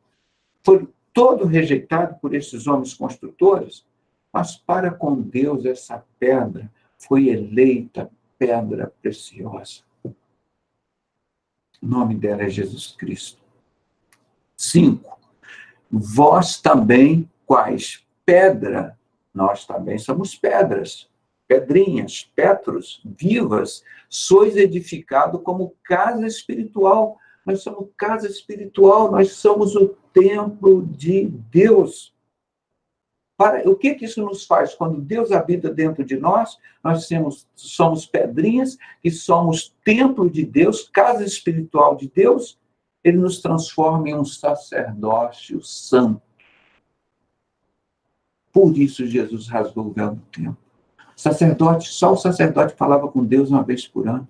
Foi todo rejeitado por esses homens construtores, mas para com Deus essa pedra foi eleita pedra preciosa. O nome dela é Jesus Cristo. 5. Vós também, quais? Pedra. Nós também somos pedras, pedrinhas, petros, vivas. Sois edificado como casa espiritual. Nós somos casa espiritual, nós somos o templo de Deus. O que isso nos faz? Quando Deus habita dentro de nós, nós somos pedrinhas e somos templo de Deus, casa espiritual de Deus. Ele nos transforma em um sacerdócio santo. Por isso Jesus rasgou o véu do templo. Só o sacerdote falava com Deus uma vez por ano.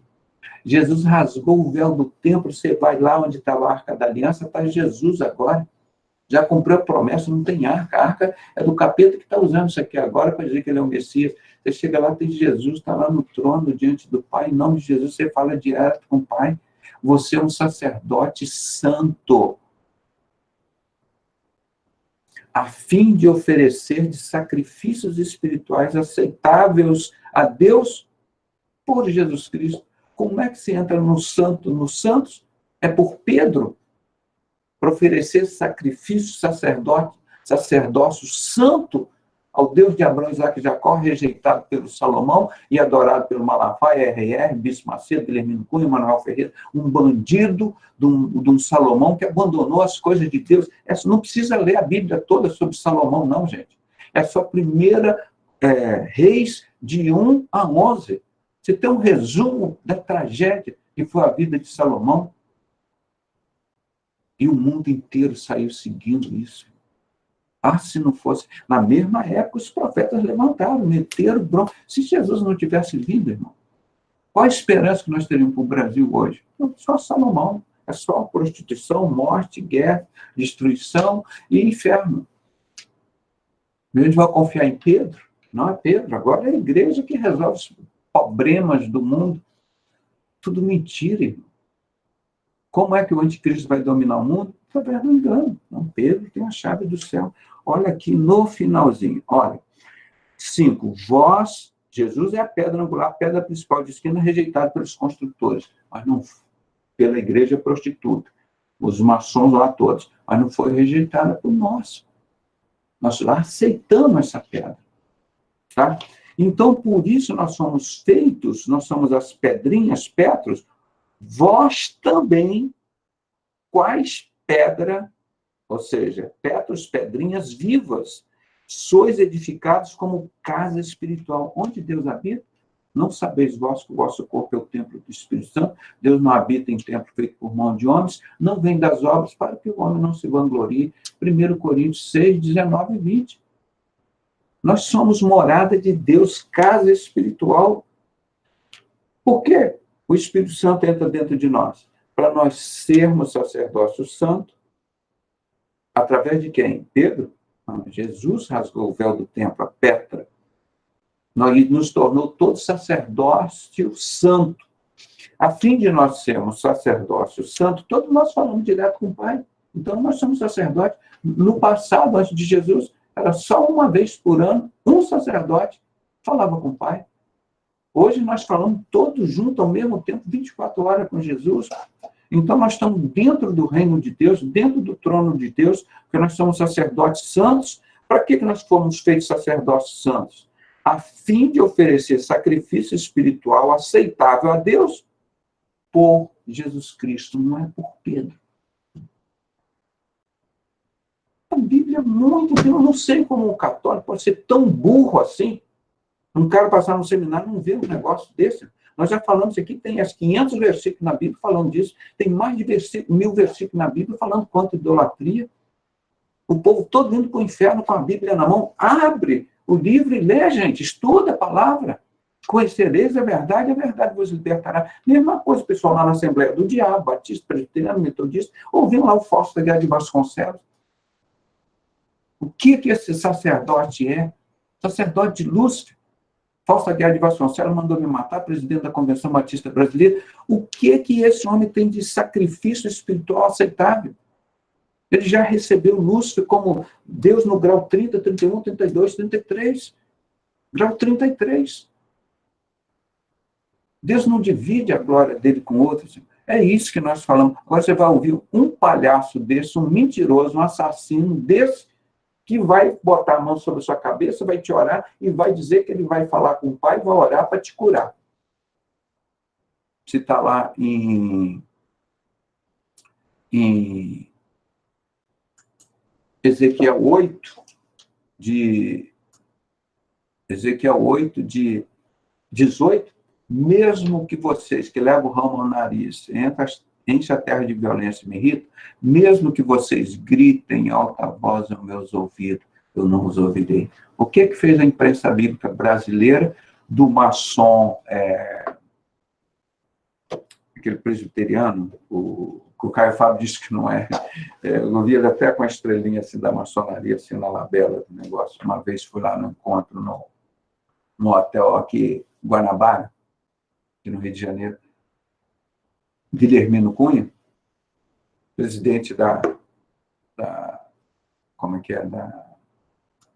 Jesus rasgou o véu do templo, você vai lá onde estava a Arca da Aliança, está Jesus agora. Já cumpriu a promessa, não tem arca. A arca é do capeta que está usando isso aqui agora para dizer que ele é o Messias. Você chega lá, tem Jesus, está lá no trono, diante do Pai. Em nome de Jesus, você fala direto com o Pai. Você é um sacerdote santo, a fim de oferecer de sacrifícios espirituais aceitáveis a Deus por Jesus Cristo. Como é que se entra no santo? Nos santos é por Pedro, para oferecer sacrifício, sacerdócio santo ao Deus de Abraão, Isaac e Jacó, rejeitado pelo Salomão e adorado pelo Malafaia, R.R., Bispo Macedo, Guilhermino Cunha, Manuel Ferreira, um bandido de um Salomão que abandonou as coisas de Deus. Não precisa ler a Bíblia toda sobre Salomão, não, gente. É só primeira Reis, de 1 a 11. Você tem um resumo da tragédia que foi a vida de Salomão. E o mundo inteiro saiu seguindo isso. Se não fosse... Na mesma época, os profetas levantaram, meteram bronca. Se Jesus não tivesse vindo, irmão, qual a esperança que nós teríamos para o Brasil hoje? Só Salomão. É só prostituição, morte, guerra, destruição e inferno. A gente vai confiar em Pedro? Não é Pedro. Agora é a igreja que resolve os problemas do mundo. Tudo mentira, irmão. Como é que o anticristo vai dominar o mundo? Através do engano. Não, Pedro tem a chave do céu. Olha aqui no finalzinho. Olha. 5. Vós, Jesus é a pedra angular, a pedra principal de esquina, rejeitada pelos construtores, mas não pela igreja prostituta. Os maçons lá todos. Mas não foi rejeitada por nós. Nós lá aceitamos essa pedra. Tá? Então, por isso nós somos feitos, nós somos as pedrinhas, petros. Vós também, quais pedra, ou seja, petros, pedrinhas vivas, sois edificados como casa espiritual. Onde Deus habita? Não sabeis vós que o vosso corpo é o templo do Espírito Santo? Deus não habita em templo feito por mão de homens, não vem das obras para que o homem não se vanglorie. 1 Coríntios 6, 19 e 20. Nós somos morada de Deus, casa espiritual. Por quê? O Espírito Santo entra dentro de nós, para nós sermos sacerdócio santo, através de quem? Pedro? Não, Jesus rasgou o véu do templo, a Petra. Nós nos tornou todo sacerdócio santo. A fim de nós sermos sacerdócio santo, todos nós falamos direto com o Pai. Então, nós somos sacerdotes. No passado, antes de Jesus, era só uma vez por ano, um sacerdote falava com o Pai. Hoje nós falamos todos juntos ao mesmo tempo, 24 horas com Jesus. Então nós estamos dentro do reino de Deus, dentro do trono de Deus, porque nós somos sacerdotes santos. Para que nós fomos feitos sacerdotes santos? A fim de oferecer sacrifício espiritual aceitável a Deus por Jesus Cristo, não é por Pedro. A Bíblia é muito... Eu não sei como o católico pode ser tão burro assim. Um cara passar no seminário não vê um negócio desse. Nós já falamos aqui, tem as 500 versículos na Bíblia falando disso, tem mais de 1000 versículos na Bíblia falando quanto idolatria. O povo todo indo para o inferno com a Bíblia na mão. Abre o livro e lê, gente. Estuda a palavra. Conhecereis a verdade vos libertará. Mesma coisa, pessoal, lá na Assembleia do Diabo, Batista, Presbiteriano, Metodista, ouviam lá o Fausto Aguiar de Vasconcelos. O que esse sacerdote é? Sacerdote de Lúcifer. Fausto Aguiar de Vasconcelos mandou me matar, presidente da Convenção Batista Brasileira. O que esse homem tem de sacrifício espiritual aceitável? Ele já recebeu Lúcifer como Deus no grau 30, 31, 32, 33. Grau 33. Deus não divide a glória dele com outros. É isso que nós falamos. Agora você vai ouvir um palhaço desse, um mentiroso, um assassino desse, que vai botar a mão sobre a sua cabeça, vai te orar e vai dizer que ele vai falar com o Pai e vai orar para te curar. Se está lá em Ezequiel 8, de 18, mesmo que vocês, que levam o ramo ao nariz, enche a terra de violência e me irrita, mesmo que vocês gritem em alta voz aos meus ouvidos, eu não os ouvirei. O que fez a imprensa bíblica brasileira do maçom, aquele presbiteriano, o Caio Fábio disse que não é, eu vi ele até com a estrelinha assim, da maçonaria, assim, na labela do negócio. Uma vez fui lá no encontro no hotel aqui, Guanabara, aqui no Rio de Janeiro. Guilhermino Cunha, presidente da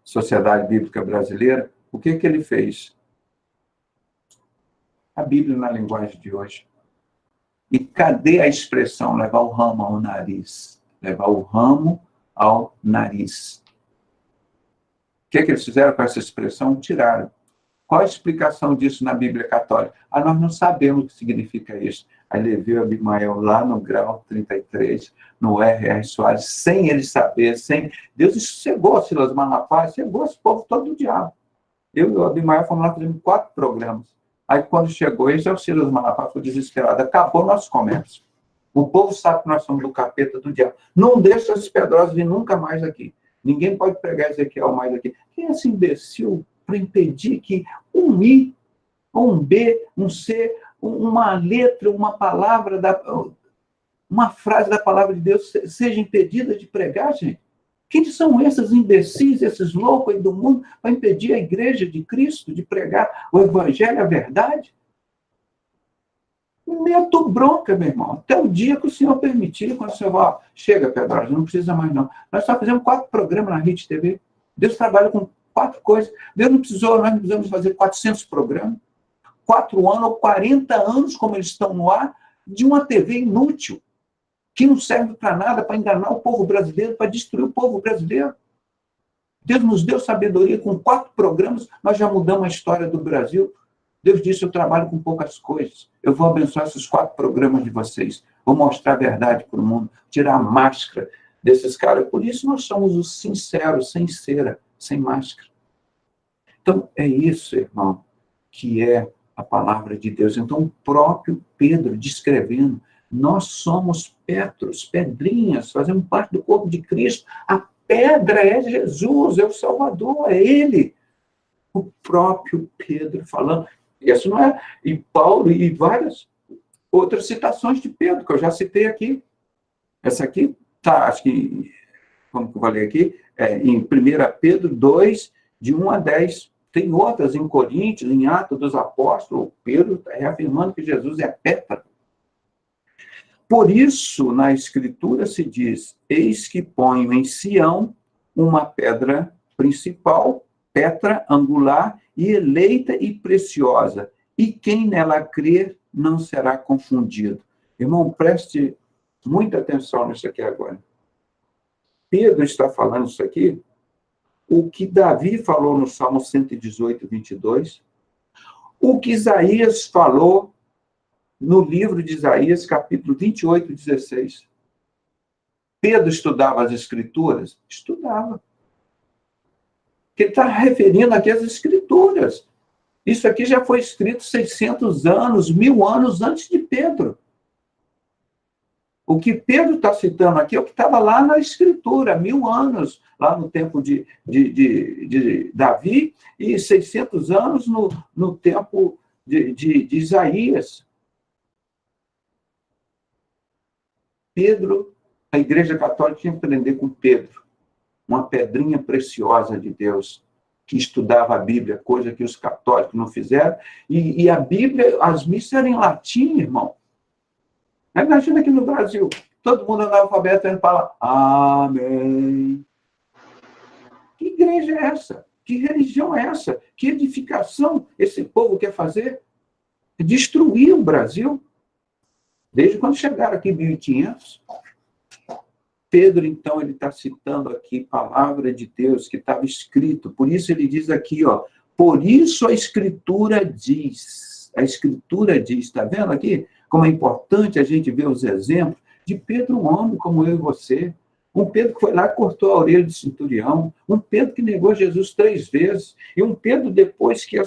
Sociedade Bíblica Brasileira, o que ele fez? A Bíblia na linguagem de hoje. E cadê a expressão levar o ramo ao nariz? Levar o ramo ao nariz. O que eles fizeram com essa expressão? Tiraram. Qual a explicação disso na Bíblia Católica? Nós não sabemos o que significa isso. Aí levei o Abimael lá no grau 33, no R.R. Soares, sem ele saber, sem... Deus cegou Silas Malafaia, cegou esse povo todo do diabo. Eu e o Abimael fomos lá fazendo 4 programas. Aí quando chegou esse, o Silas Malafaia foi desesperado. Acabou nosso comércio. O povo sabe que nós somos do capeta do diabo. Não deixa esses pedrosos vir nunca mais aqui. Ninguém pode pregar Ezequiel mais aqui. Quem é esse imbecil para impedir que um I, um B, um C, uma letra, uma palavra, uma frase da palavra de Deus seja impedida de pregar, gente? Quem são esses imbecis, esses loucos aí do mundo, para impedir a igreja de Cristo de pregar o evangelho, a verdade? Meto bronca, meu irmão, até o dia que o Senhor permitir, quando o Senhor vai, chega, Pedro, não precisa mais não. Nós só fizemos 4 programas na Rede TV. Deus trabalha com 4 coisas. Deus não precisou, nós não precisamos fazer 400 programas. 4 anos ou 40 anos, como eles estão no ar, de uma TV inútil, que não serve para nada, para enganar o povo brasileiro, para destruir o povo brasileiro. Deus nos deu sabedoria, com 4 programas, nós já mudamos a história do Brasil. Deus disse, eu trabalho com poucas coisas. Eu vou abençoar esses 4 programas de vocês. Vou mostrar a verdade para o mundo, tirar a máscara desses caras. Por isso nós somos os sinceros, sem cera, sem máscara. Então, é isso, irmão, que é a palavra de Deus. Então, o próprio Pedro descrevendo, nós somos Petros, pedrinhas, fazemos parte do corpo de Cristo. A pedra é Jesus, é o Salvador, é Ele. O próprio Pedro falando. Isso não é... E Paulo e várias outras citações de Pedro, que eu já citei aqui. Essa aqui, tá, acho que... Como que eu falei aqui? Em 1 Pedro 2, de 1 a 10. Tem outras em Coríntios, em Atos dos Apóstolos. Pedro está reafirmando que Jesus é pedra. Por isso, na Escritura se diz, eis que ponho em Sião uma pedra principal, pedra angular, e eleita e preciosa, e quem nela crer não será confundido. Irmão, preste muita atenção nisso aqui agora. Pedro está falando isso aqui, o que Davi falou no Salmo 118, 22, o que Isaías falou no livro de Isaías, capítulo 28, 16. Pedro estudava as Escrituras? Estudava. Que ele está referindo aqui às Escrituras. Isso aqui já foi escrito 600 anos, 1000 anos antes de Pedro. O que Pedro está citando aqui é o que estava lá na Escritura, 1000 anos, lá no tempo de Davi, e 600 anos no tempo de Isaías. Pedro, a Igreja Católica tinha que aprender com Pedro, uma pedrinha preciosa de Deus, que estudava a Bíblia, coisa que os católicos não fizeram, e a Bíblia, as missas eram em latim, irmão. Imagina aqui no Brasil, todo mundo analfabeto e fala amém. Que igreja é essa? Que religião é essa? Que edificação esse povo quer fazer? Destruir o Brasil. Desde quando chegaram aqui em 1500. Pedro, então, ele está citando aqui palavra de Deus que estava escrito. Por isso ele diz aqui, ó, por isso a Escritura diz. A Escritura diz, está vendo aqui? Como é importante a gente ver os exemplos de Pedro, um homem como eu e você. Um Pedro que foi lá e cortou a orelha do centurião. Um Pedro que negou Jesus 3 vezes. E um Pedro depois que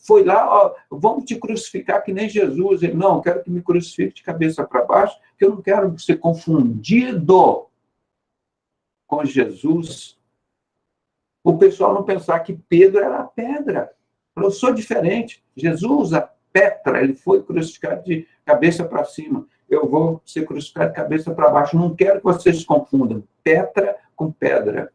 foi lá, ó, vamos te crucificar que nem Jesus. Ele, não, eu quero que me crucifique de cabeça para baixo, porque eu não quero ser confundido com Jesus. O pessoal não pensar que Pedro era a pedra. Eu sou diferente. Jesus, a Petra, ele foi crucificado de cabeça para cima. Eu vou ser crucificado de cabeça para baixo. Não quero que vocês confundam Petra com pedra.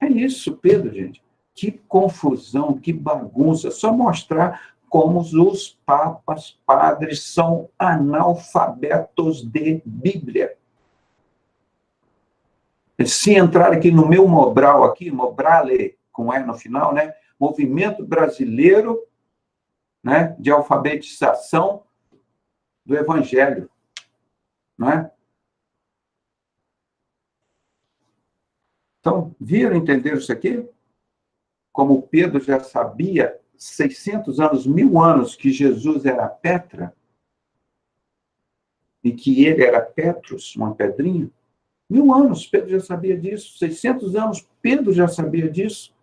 É isso, Pedro, gente. Que confusão, que bagunça. Só mostrar como os papas, padres, são analfabetos de Bíblia. Se entrar aqui no meu Mobral, aqui, Mobrale, com E no final, né? Movimento Brasileiro, né, de Alfabetização do Evangelho, não é? Então, viram, entenderam isso aqui? Como Pedro já sabia, 600 anos, 1000 anos, que Jesus era Petra, e que ele era Petros, uma pedrinha. 1000 anos, Pedro já sabia disso. 600 anos, Pedro já sabia disso.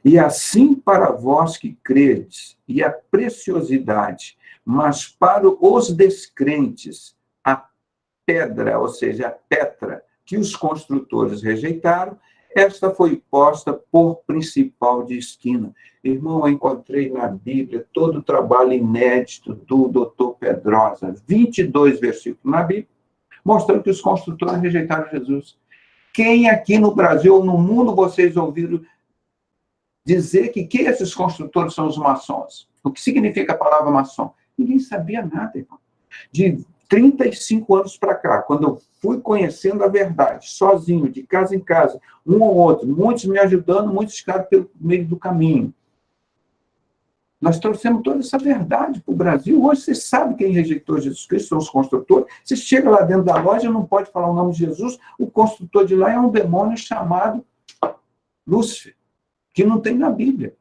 E assim para vós que credes, e a preciosidade, mas para os descrentes, a pedra, ou seja, a Petra, que os construtores rejeitaram, esta foi posta por principal de esquina. Irmão, eu encontrei na Bíblia todo o trabalho inédito do doutor Pedrosa, 22 versículos na Bíblia, mostrando que os construtores rejeitaram Jesus. Quem aqui no Brasil ou no mundo vocês ouviram dizer que esses construtores são os maçons? O que significa a palavra maçom? Ninguém sabia nada, irmão. De 35 anos para cá, quando eu fui conhecendo a verdade, sozinho, de casa em casa, um ou outro, muitos me ajudando, muitos ficaram pelo meio do caminho. Nós trouxemos toda essa verdade para o Brasil. Hoje você sabe quem rejeitou Jesus Cristo, são os construtores. Você chega lá dentro da loja, não pode falar o nome de Jesus, o construtor de lá é um demônio chamado Lúcifer, que não tem na Bíblia.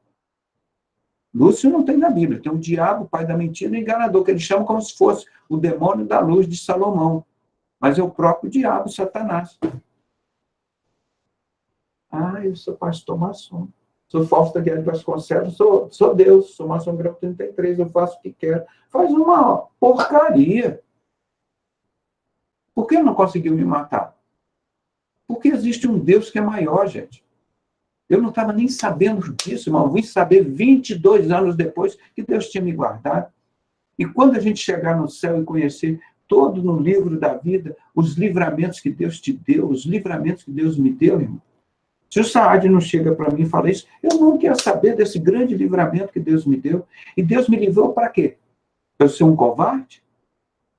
Lúcio não tem na Bíblia, tem o diabo, o pai da mentira e o enganador, que eles chamam como se fosse o demônio da luz de Salomão. Mas é o próprio diabo, Satanás. Ah, eu sou pastor maçom. Sou Fausto Aguiar de Vasconcelos, sou Deus, sou maçom grau 33, eu faço o que quero. Faz uma porcaria. Por que não conseguiu me matar? Porque existe um Deus que é maior, gente. Eu não estava nem sabendo disso, irmão. Eu vim saber 22 anos depois que Deus tinha me guardado. E quando a gente chegar no céu e conhecer todo no livro da vida, os livramentos que Deus te deu, os livramentos que Deus me deu, irmão. Se o Saad não chega para mim e fala isso, eu não quero saber desse grande livramento que Deus me deu. E Deus me livrou para quê? Eu ser um covarde?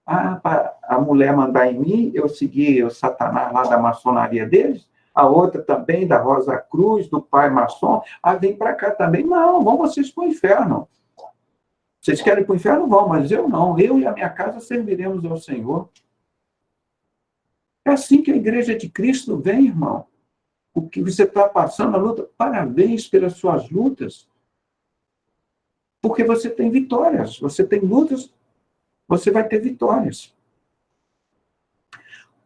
Ah, para a mulher mandar em mim, eu seguir o Satanás lá da maçonaria deles? A outra também, da Rosa Cruz, do pai maçom. Ah, vem para cá também. Não, vão vocês para o inferno. Vocês querem ir para o inferno? Vão, mas eu não. Eu e a minha casa serviremos ao Senhor. É assim que a igreja de Cristo vem, irmão. O que você está passando a luta, parabéns pelas suas lutas. Porque você tem vitórias. Você tem lutas, você vai ter vitórias.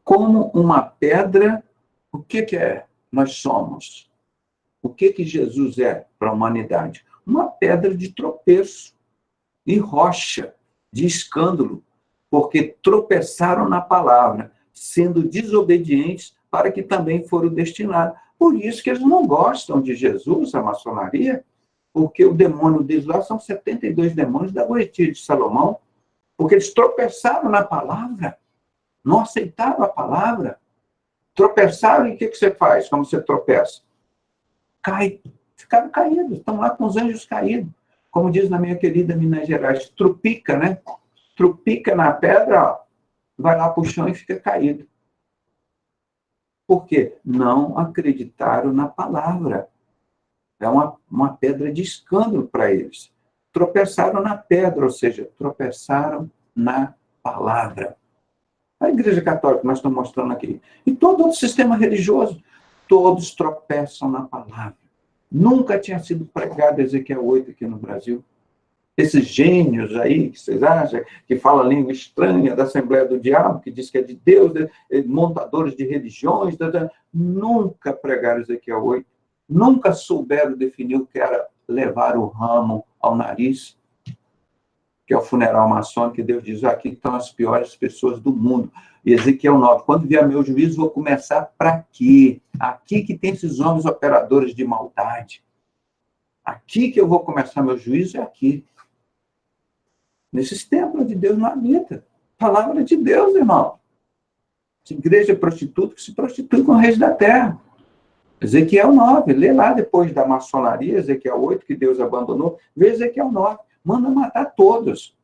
Como uma pedra, o que é nós somos? O que Jesus é para a humanidade? Uma pedra de tropeço. e rocha de escândalo, porque tropeçaram na palavra, sendo desobedientes para que também foram destinados. Por isso que eles não gostam de Jesus, a maçonaria, porque o demônio deles lá são 72 demônios da Goetia de Salomão, porque eles tropeçaram na palavra, não aceitaram a palavra, tropeçaram e o que você faz? Como você tropeça? Cai, ficaram caídos, estão lá com os anjos caídos. Como diz na minha querida Minas Gerais, trupica, né? Trupica na pedra, ó, vai lá para o chão e fica caído. Por quê? Não acreditaram na palavra. É uma pedra de escândalo para eles. Tropeçaram na pedra, ou seja, tropeçaram na palavra. A Igreja Católica, nós estamos mostrando aqui. E todo outro sistema religioso, todos tropeçam na palavra. Nunca tinha sido pregado Ezequiel 8 aqui no Brasil. Esses gênios aí, que vocês acham, que falam língua estranha da Assembleia do Diabo, que diz que é de Deus, montadores de religiões, nunca pregaram Ezequiel 8. Nunca souberam definir o que era levar o ramo ao nariz, que é o funeral maçônico, que Deus diz, aqui estão as piores pessoas do mundo. E Ezequiel 9, quando vier meu juízo, vou começar para quê? Aqui que tem esses homens operadores de maldade. Aqui que eu vou começar meu juízo, é aqui. Nesses templos de Deus não habita. Palavra de Deus, irmão. Essa igreja prostituta que se prostitui com os reis da terra. Ezequiel 9, lê lá depois da maçonaria, Ezequiel 8, que Deus abandonou, vê Ezequiel 9, manda matar todos.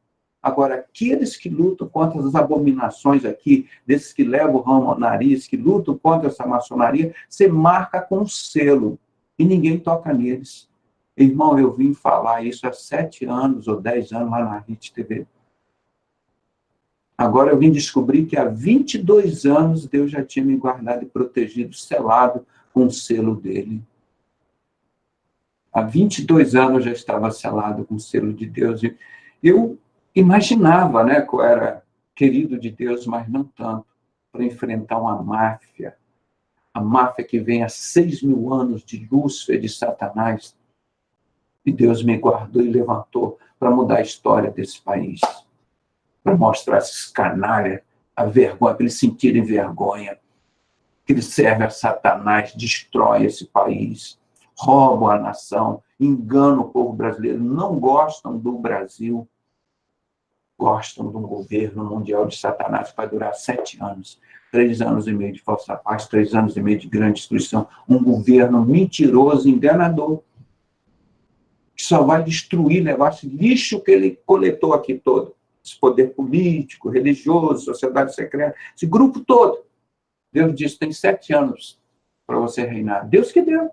Agora, aqueles que lutam contra as abominações aqui, desses que levam o ramo ao nariz, que lutam contra essa maçonaria, você marca com um selo, e ninguém toca neles. Irmão, eu vim falar isso há 7 anos ou 10 anos lá na RIT TV. Agora eu vim descobrir que há 22 anos Deus já tinha me guardado e protegido, selado com o selo dele. Há 22 anos eu já estava selado com o selo de Deus. Eu imaginava, né, que eu era querido de Deus, mas não tanto, para enfrentar uma máfia. A máfia que vem há 6.000 anos de Lúcifer, de Satanás. E Deus me guardou e levantou para mudar a história desse país. Para mostrar esses canalhas a vergonha, para eles sentirem vergonha. Que eles servem a Satanás, destrói esse país, roubam a nação, enganam o povo brasileiro, não gostam do Brasil, gostam de um governo mundial de Satanás que vai durar 7 anos, 3 anos e meio de falsa paz, 3 anos e meio de grande destruição, um governo mentiroso, enganador, que só vai destruir, levar esse lixo que ele coletou aqui todo, esse poder político, religioso, sociedade secreta, esse grupo todo. Deus disse, tem 7 anos para você reinar. Deus que deu.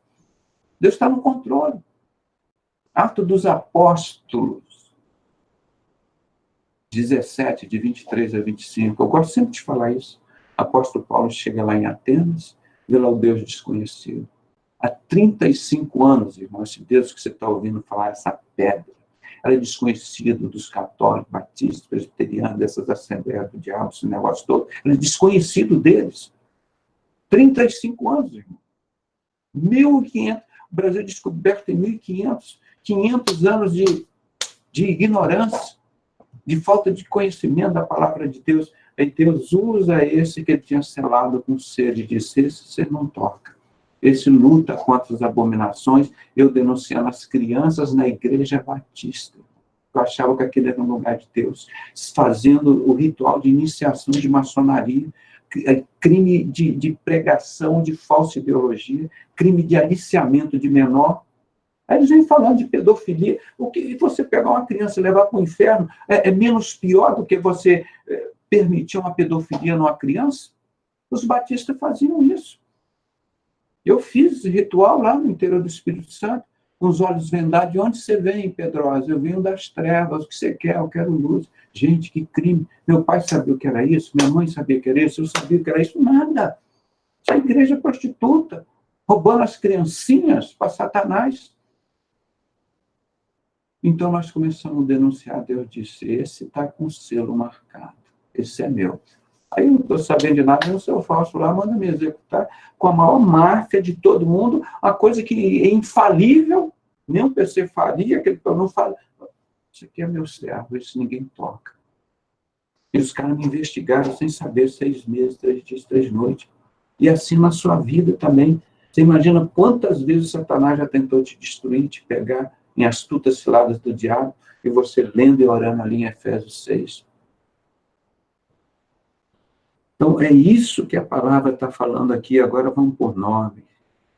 Deus está no controle. Atos dos Apóstolos, 17, de 23 a 25. Eu gosto sempre de falar isso. Apóstolo Paulo chega lá em Atenas, vê lá o Deus desconhecido. Há 35 anos, irmão, esse Deus que você está ouvindo falar, essa pedra, ela é desconhecida dos católicos, batistas, presbiterianos, dessas assembleias do diabo, esse negócio todo. Ela é desconhecido deles. 35 anos, irmão. 1.500, o Brasil descoberto em 1.500, 500 anos de ignorância, de falta de conhecimento da palavra de Deus. Aí Deus usa esse que ele tinha selado com sede e disse, esse você não toca. Esse luta contra as abominações, eu denunciando as crianças na igreja batista. Eu achava que aquele era um lugar de Deus. Fazendo o ritual de iniciação de maçonaria, crime de pregação de falsa ideologia, crime de aliciamento de menor. Aí eles vêm falando de pedofilia. O que você pegar uma criança e levar para o inferno é menos pior do que você permitir uma pedofilia numa criança? Os batistas faziam isso. Eu fiz esse ritual lá no interior do Espírito Santo, com os olhos vendados. De onde você vem, Pedrosa? Eu venho das trevas. O que você quer? Eu quero luz. Gente, que crime. Meu pai sabia o que era isso, minha mãe sabia o que era isso, eu sabia o que era isso. Nada. Essa igreja prostituta, roubando as criancinhas para Satanás. Então nós começamos a denunciar. Deus disse, esse está com o selo marcado. Esse é meu. Aí eu não estou sabendo de nada, o seu falso lá manda me executar com a maior máfia de todo mundo, uma coisa que é infalível, nem um PC faria, aquele que eu não falo. Isso aqui é meu servo, isso ninguém toca. E os caras me investigaram sem saber, 6 meses, 3 dias, 3 noites. E assim na sua vida também. Você imagina quantas vezes Satanás já tentou te destruir, te pegar em astutas ciladas do diabo, e você lendo e orando ali em Efésios 6. Então, é isso que a palavra está falando aqui. Agora vamos por 9.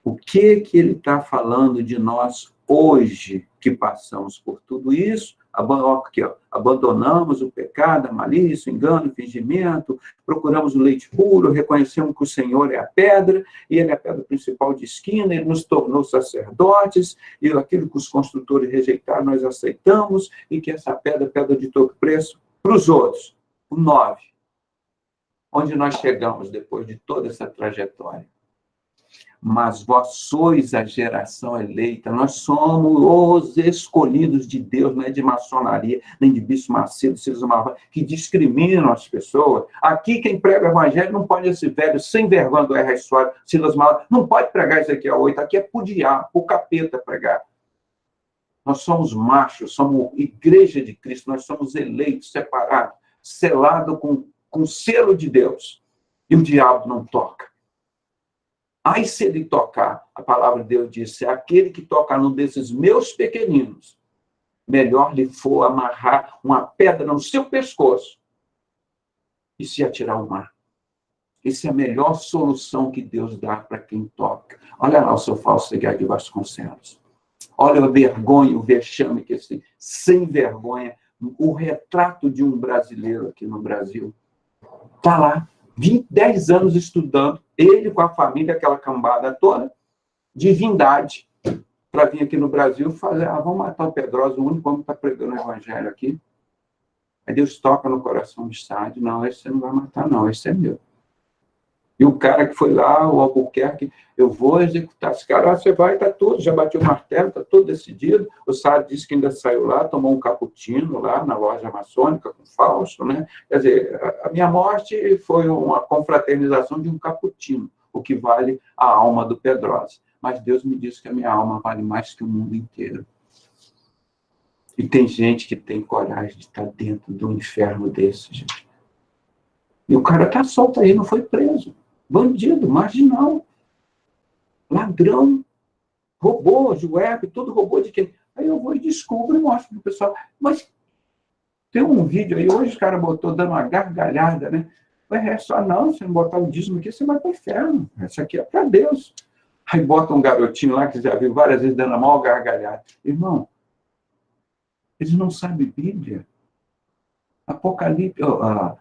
O que ele está falando de nós hoje, que passamos por tudo isso? Aqui, ó, abandonamos o pecado, a malícia, o engano, o fingimento, procuramos o leite puro, reconhecemos que o Senhor é a pedra, e Ele é a pedra principal de esquina, Ele nos tornou sacerdotes, e aquilo que os construtores rejeitaram, nós aceitamos, e que essa pedra é pedra de todo preço para os outros. O 9. Onde nós chegamos depois de toda essa trajetória? Mas vós sois a geração eleita, nós somos os escolhidos de Deus, não é de maçonaria, nem de Bispo Macedo, Silas Malafaia, que discriminam as pessoas. Aqui quem prega o evangelho não pode esse velho sem vergonha do R. Soares, Silas Malafaia, não pode pregar Ezequiel 8, aqui é para o diabo, para o capeta pregar. Nós somos machos, somos igreja de Cristo, nós somos eleitos, separados, selados com selo de Deus. E o diabo não toca. Aí, se ele tocar, a palavra de Deus diz, é aquele que toca num desses meus pequeninos, melhor lhe for amarrar uma pedra no seu pescoço e se atirar ao mar. Essa é a melhor solução que Deus dá para quem toca. Olha lá o seu Falseguer de Vasconcelos. Olha a vergonha, o vexame que esse sem vergonha, o retrato de um brasileiro aqui no Brasil. Está lá, 10 anos estudando, ele com a família, aquela cambada toda, divindade, para vir aqui no Brasil fazer, vamos matar o Pedrosa, o único homem que está pregando o evangelho aqui. Aí Deus toca no coração de Sade, não, esse você não vai matar, não, esse é meu. E o cara que foi lá, o Albuquerque, eu vou executar esse cara, você vai, está tudo, já bateu o martelo, está tudo decidido. O Sade disse que ainda saiu lá, tomou um cappuccino lá na loja maçônica com Fausto, né? Quer dizer, a minha morte foi uma confraternização de um cappuccino, o que vale a alma do Pedrosa. Mas Deus me disse que a minha alma vale mais que o mundo inteiro. E tem gente que tem coragem de estar dentro de um inferno desse, gente. E o cara está solto aí, não foi preso. Bandido, marginal, ladrão, roubou, juepe, tudo roubou de quem? Aí eu vou e descubro e mostro para o pessoal. Mas tem um vídeo aí, hoje o cara botou dando uma gargalhada, né? É só não, se não botar o dízimo aqui, você vai para o inferno. Isso aqui é para Deus. Aí bota um garotinho lá, que já viu várias vezes dando a maior gargalhada. Irmão, eles não sabem Bíblia. Apocalipse,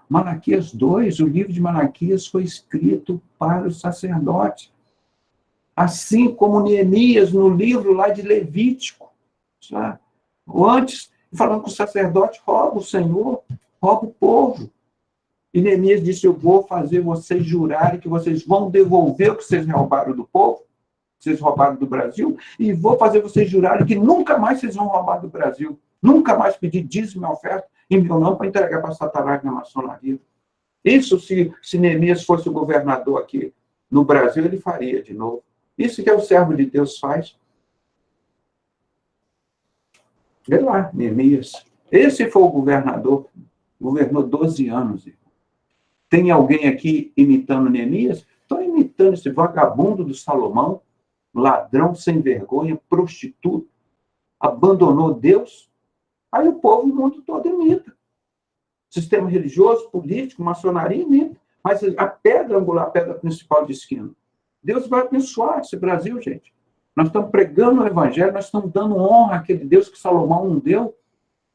Malaquias 2, o livro de Malaquias foi escrito para o sacerdote. Assim como Neemias, no livro lá de Levítico. Sabe? Antes, falando que o sacerdote rouba o Senhor, rouba o povo. E Neemias disse, eu vou fazer vocês jurarem que vocês vão devolver o que vocês roubaram do povo, vocês roubaram do Brasil, e vou fazer vocês jurarem que nunca mais vocês vão roubar do Brasil. Nunca mais pedir dízimo e oferta em meu nome para entregar para Satanás na maçonaria. Isso, se Neemias fosse o governador aqui no Brasil, ele faria de novo. Isso que é o servo de Deus faz. Vê lá, Neemias. Esse foi o governador, governou 12 anos. Tem alguém aqui imitando Neemias? Estão imitando esse vagabundo do Salomão, ladrão sem vergonha, prostituto, abandonou Deus. Aí o povo, o mundo todo imita. Sistema religioso, político, maçonaria imita. Mas a pedra angular, a pedra principal de esquina. Deus vai abençoar esse Brasil, gente. Nós estamos pregando o evangelho, nós estamos dando honra àquele Deus que Salomão não deu,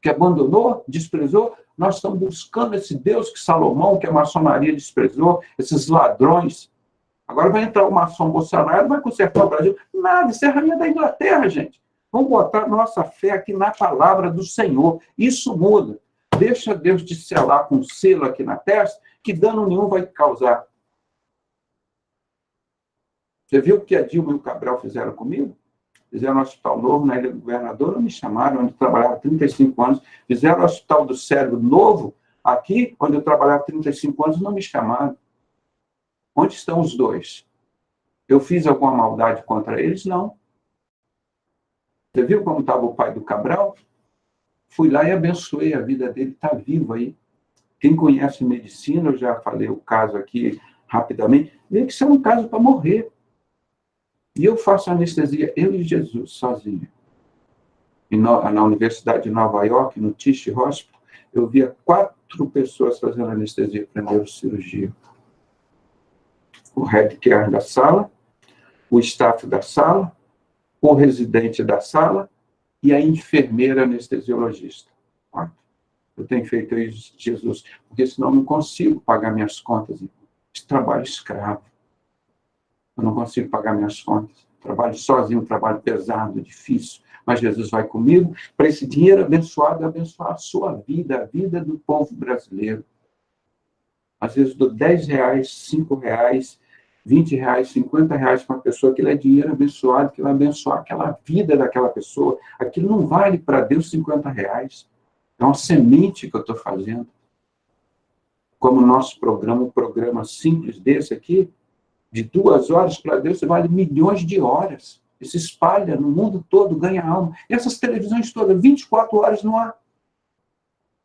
que abandonou, desprezou. Nós estamos buscando esse Deus que Salomão, que a maçonaria desprezou, esses ladrões. Agora vai entrar o maçom Bolsonaro, vai consertar o Brasil. Nada, isso é a rainha da Inglaterra, gente. Vamos botar nossa fé aqui na palavra do Senhor. Isso muda. Deixa Deus te selar com um selo aqui na testa, que dano nenhum vai te causar. Você viu o que a Dilma e o Cabral fizeram comigo? Fizeram um hospital novo na Ilha do Governador, não me chamaram, onde eu trabalhava há 35 anos. Fizeram o hospital do cérebro novo, aqui, onde eu trabalhava há 35 anos, não me chamaram. Onde estão os dois? Eu fiz alguma maldade contra eles? Não. Você viu como estava o pai do Cabral? fui lá e abençoei a vida dele, está vivo aí. Quem conhece medicina, eu já falei o caso aqui rapidamente, vê que isso é um caso para morrer. E eu faço anestesia, eu e Jesus, sozinho. Na Universidade de Nova York, no Tisch Hospital, eu via 4 pessoas fazendo anestesia para neurocirurgia. O headcare da sala, o staff da sala, o residente da sala e a enfermeira anestesiologista. 4. Eu tenho feito isso, Jesus, porque senão eu não consigo pagar minhas contas. Esse trabalho escravo. Eu não consigo pagar minhas contas. Trabalho sozinho, trabalho pesado, difícil. Mas Jesus vai comigo para esse dinheiro abençoado, abençoar a sua vida, a vida do povo brasileiro. Às vezes dou R$10, R$5, R$20, R$50 para uma pessoa, aquilo é dinheiro abençoado, que vai abençoar aquela vida daquela pessoa. Aquilo não vale para Deus R$50. É uma semente que eu estou fazendo. Como o nosso programa, um programa simples desse aqui, de 2 horas, para Deus, vale milhões de horas. E se espalha no mundo todo, ganha alma. E essas televisões todas, 24 horas no ar.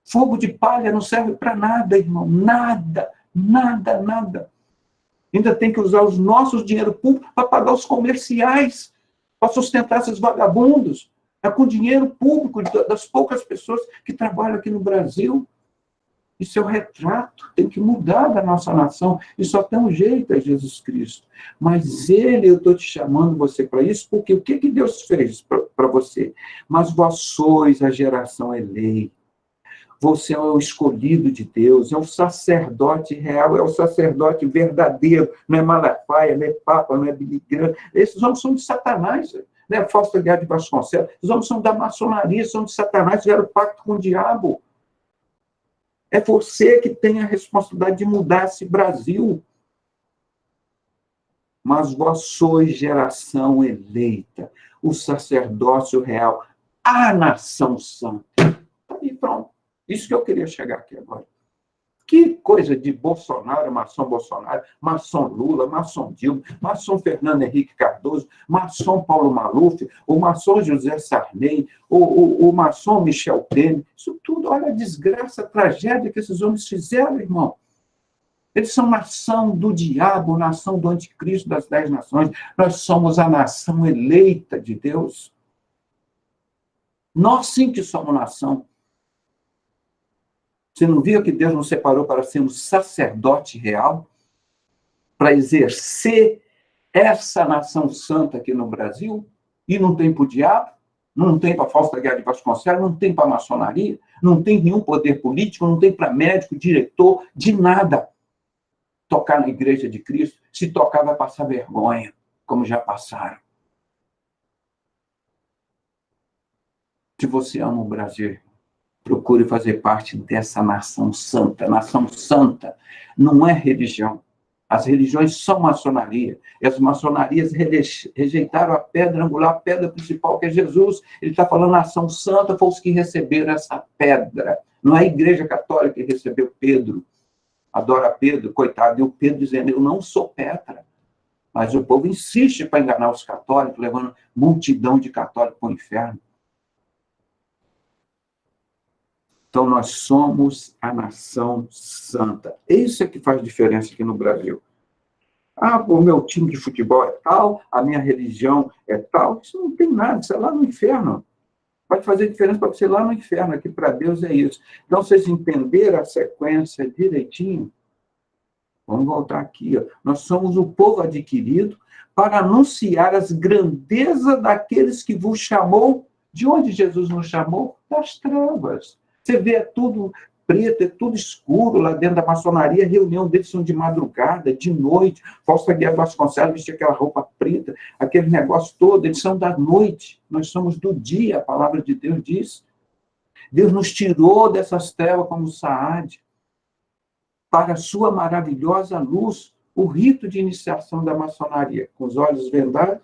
Fogo de palha não serve para nada, irmão. Nada, nada, nada. Ainda tem que usar os nossos dinheiro público para pagar os comerciais, para sustentar esses vagabundos. É com dinheiro público das poucas pessoas que trabalham aqui no Brasil. Isso é o retrato, tem que mudar da nossa nação. E só tem um jeito, é Jesus Cristo. Mas eu estou te chamando você para isso, porque o que Deus fez para você? Mas vós sois a geração eleita. Você é o escolhido de Deus, é o sacerdote real, é o sacerdote verdadeiro. Não é Malafaia, não é Papa, não é Billy Graham. Esses homens são de Satanás, né? Fausto Aguiar de Vasconcelos. Esses homens são da maçonaria, são de Satanás, fizeram pacto com o diabo. É você que tem a responsabilidade de mudar esse Brasil. Mas vós sois geração eleita, o sacerdócio real, a nação santa. E pronto. Isso que eu queria chegar aqui agora. Que coisa de Bolsonaro, maçom Bolsonaro, maçom Lula, maçom Dilma, maçom Fernando Henrique Cardoso, maçom Paulo Maluf, o maçom José Sarney, o maçom Michel Temer. Isso tudo, olha a desgraça, a tragédia que esses homens fizeram, irmão. Eles são nação do diabo, nação do anticristo das 10 nações. Nós somos a nação eleita de Deus. Nós sim que somos nação. Você não viu que Deus nos separou para sermos sacerdote real? Para exercer essa nação santa aqui no Brasil? E não tem para o diabo? Não tem para a Fausto Aguiar de Vasconcelos? Não tem para a maçonaria? Não tem nenhum poder político? Não tem para médico, diretor, de nada. Tocar na igreja de Cristo, se tocar vai passar vergonha, como já passaram. Se você ama o Brasil, procure fazer parte dessa nação santa. Nação santa não é religião. As religiões são maçonaria. E as maçonarias rejeitaram a pedra angular, a pedra principal, que é Jesus. Ele está falando, nação santa foi os que receberam essa pedra. Não é a igreja católica que recebeu Pedro. Adora Pedro, coitado. E o Pedro dizendo, eu não sou pedra. Mas o povo insiste para enganar os católicos, levando multidão de católicos para o inferno. Então, nós somos a nação santa. Isso é que faz diferença aqui no Brasil. Ah, o meu time de futebol é tal, a minha religião é tal. Isso não tem nada, isso é lá no inferno. Vai fazer diferença para você lá no inferno. Aqui para Deus é isso. Então, vocês entenderam a sequência direitinho? Vamos voltar aqui. Ó. Nós somos o povo adquirido para anunciar as grandezas daqueles que vos chamou. De onde Jesus nos chamou? Das trevas. Você vê, é tudo preto, é tudo escuro lá dentro da maçonaria. A reunião deles são de madrugada, de noite. Fausto Aguiar Vasconcelos vestia aquela roupa preta, aquele negócio todo. Eles são da noite. Nós somos do dia, a palavra de Deus diz. Deus nos tirou dessas trevas como Saad para a sua maravilhosa luz, o rito de iniciação da maçonaria. Com os olhos vendados,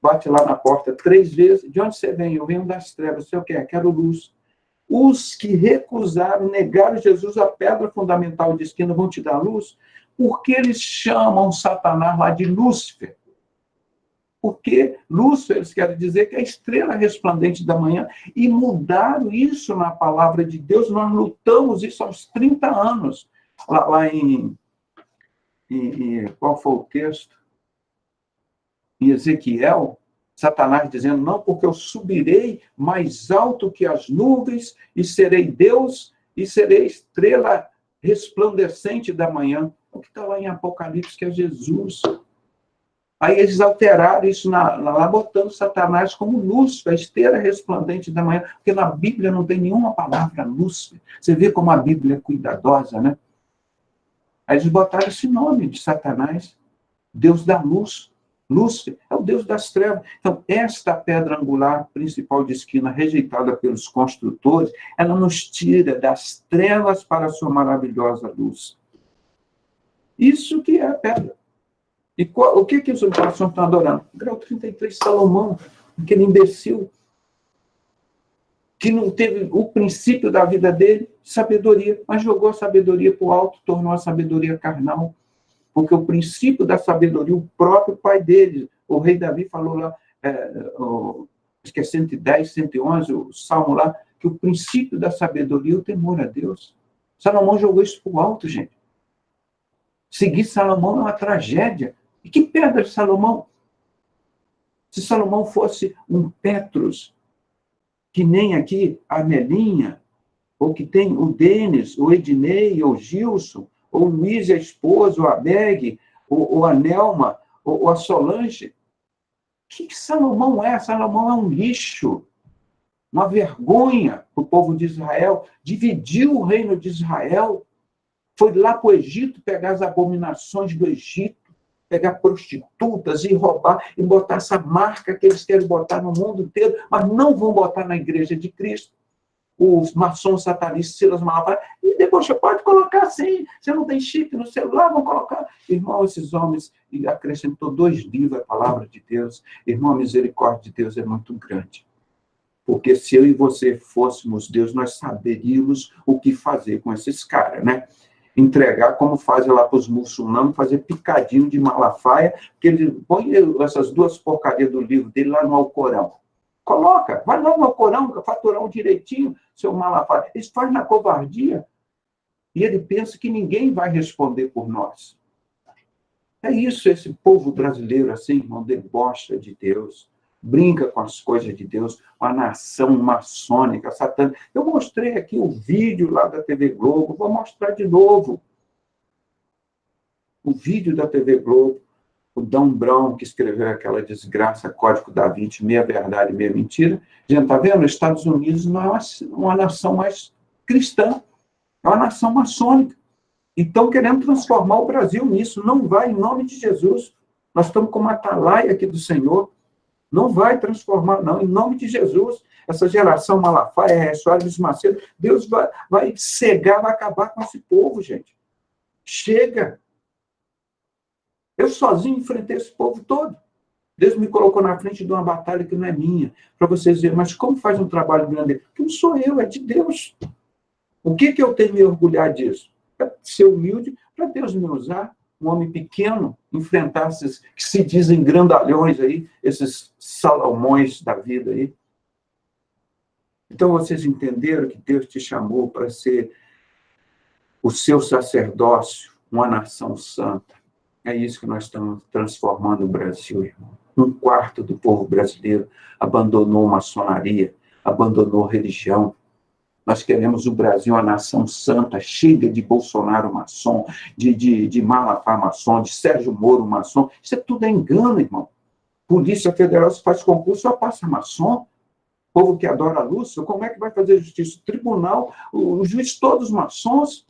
bate lá na porta 3 vezes. De onde você vem? Eu venho das trevas. Você o quê? Quero luz. Os que recusaram, negaram Jesus, a pedra fundamental de esquina, vão te dar luz, porque eles chamam Satanás lá de Lúcifer. porque Lúcifer, eles querem dizer que é a estrela resplandente da manhã, e mudaram isso na palavra de Deus. Nós lutamos isso aos 30 anos. Lá em qual foi o texto? Em Ezequiel, Satanás dizendo, não, porque eu subirei mais alto que as nuvens, e serei Deus, e serei estrela resplandecente da manhã. O que está lá em Apocalipse, que é Jesus. Aí eles alteraram isso lá, botando Satanás como Lúcifer, a estrela resplandente da manhã, porque na Bíblia não tem nenhuma palavra Lúcifer. Você vê como a Bíblia é cuidadosa, né? Aí eles botaram esse nome de Satanás, Deus da luz. Lúcifer é o Deus das trevas. Então, esta pedra angular principal de esquina, rejeitada pelos construtores, ela nos tira das trevas para a sua maravilhosa luz. Isso que é a pedra. E o que os orações estão adorando? Grau 33, Salomão, aquele imbecil, que não teve o princípio da vida dele, sabedoria, mas jogou a sabedoria para o alto, tornou a sabedoria carnal. Porque o princípio da sabedoria, o próprio pai dele, o rei Davi falou lá, acho que é 110, 111, o salmo lá, que o princípio da sabedoria é o temor a Deus. Salomão jogou isso para o alto, gente. Seguir Salomão é uma tragédia. E que pedra de Salomão? Se Salomão fosse um Petrus, que nem aqui a Melinha, ou que tem o Denis, o Ednei, ou o Gilson, ou o Luiz, a esposa, ou a Beg, ou a Nelma, ou a Solange. O que Salomão é? Salomão é um lixo, uma vergonha para o povo de Israel. Dividiu o reino de Israel. Foi lá para o Egito pegar as abominações do Egito, pegar prostitutas e roubar, e botar essa marca que eles querem botar no mundo inteiro, mas não vão botar na igreja de Cristo. Os maçons satanistas, Silas Malafaia, e depois você pode colocar assim, você não tem chip no celular, vão colocar. Irmão, esses homens, e acrescentou 2 livros a palavra de Deus. Irmão, a misericórdia de Deus é muito grande. Porque se eu e você fôssemos Deus, nós saberíamos o que fazer com esses caras, né? Entregar, como fazem lá para os muçulmanos, fazer picadinho de Malafaia, que ele põe essas 2 porcarias do livro dele lá no Alcorão. Coloca, vai lá no Alcorão, faturar direitinho, seu Malafaia. Isso faz na covardia. E ele pensa que ninguém vai responder por nós. É isso, esse povo brasileiro, assim, irmão, debocha de Deus, brinca com as coisas de Deus, uma nação maçônica, satânica. Eu mostrei aqui o vídeo lá da TV Globo, vou mostrar de novo. O vídeo da TV Globo, o Dan Brown, que escreveu aquela desgraça, Código da Vinci, meia verdade, meia mentira. Gente, tá vendo? Os Estados Unidos não é uma nação mais cristã, é uma nação maçônica. E estão querendo transformar o Brasil nisso. Não vai, em nome de Jesus. Nós estamos com uma atalaia aqui do Senhor. Não vai transformar, não, em nome de Jesus. Essa geração Malafaia, Soares Macedo, Deus vai cegar, vai acabar com esse povo, gente. Chega! Eu sozinho enfrentei esse povo todo. Deus me colocou na frente de uma batalha que não é minha, para vocês verem, mas como faz um trabalho grande? Porque não sou eu, é de Deus. O que eu tenho que me orgulhar disso? Para ser humilde, para Deus me usar, um homem pequeno, enfrentar esses que se dizem grandalhões aí, esses Salomões da vida aí. Então, vocês entenderam que Deus te chamou para ser o seu sacerdócio, uma nação santa. É isso que nós estamos transformando o Brasil, irmão. 1/4 do povo brasileiro abandonou a maçonaria, abandonou a religião. Nós queremos o Brasil uma nação santa, chega de Bolsonaro maçom, de Malafaia maçom, de Sérgio Moro maçom. Isso é tudo engano, irmão. Polícia Federal, se faz concurso, só passa maçom. O povo que adora a luz, como é que vai fazer justiça? O tribunal, os juízes todos maçons,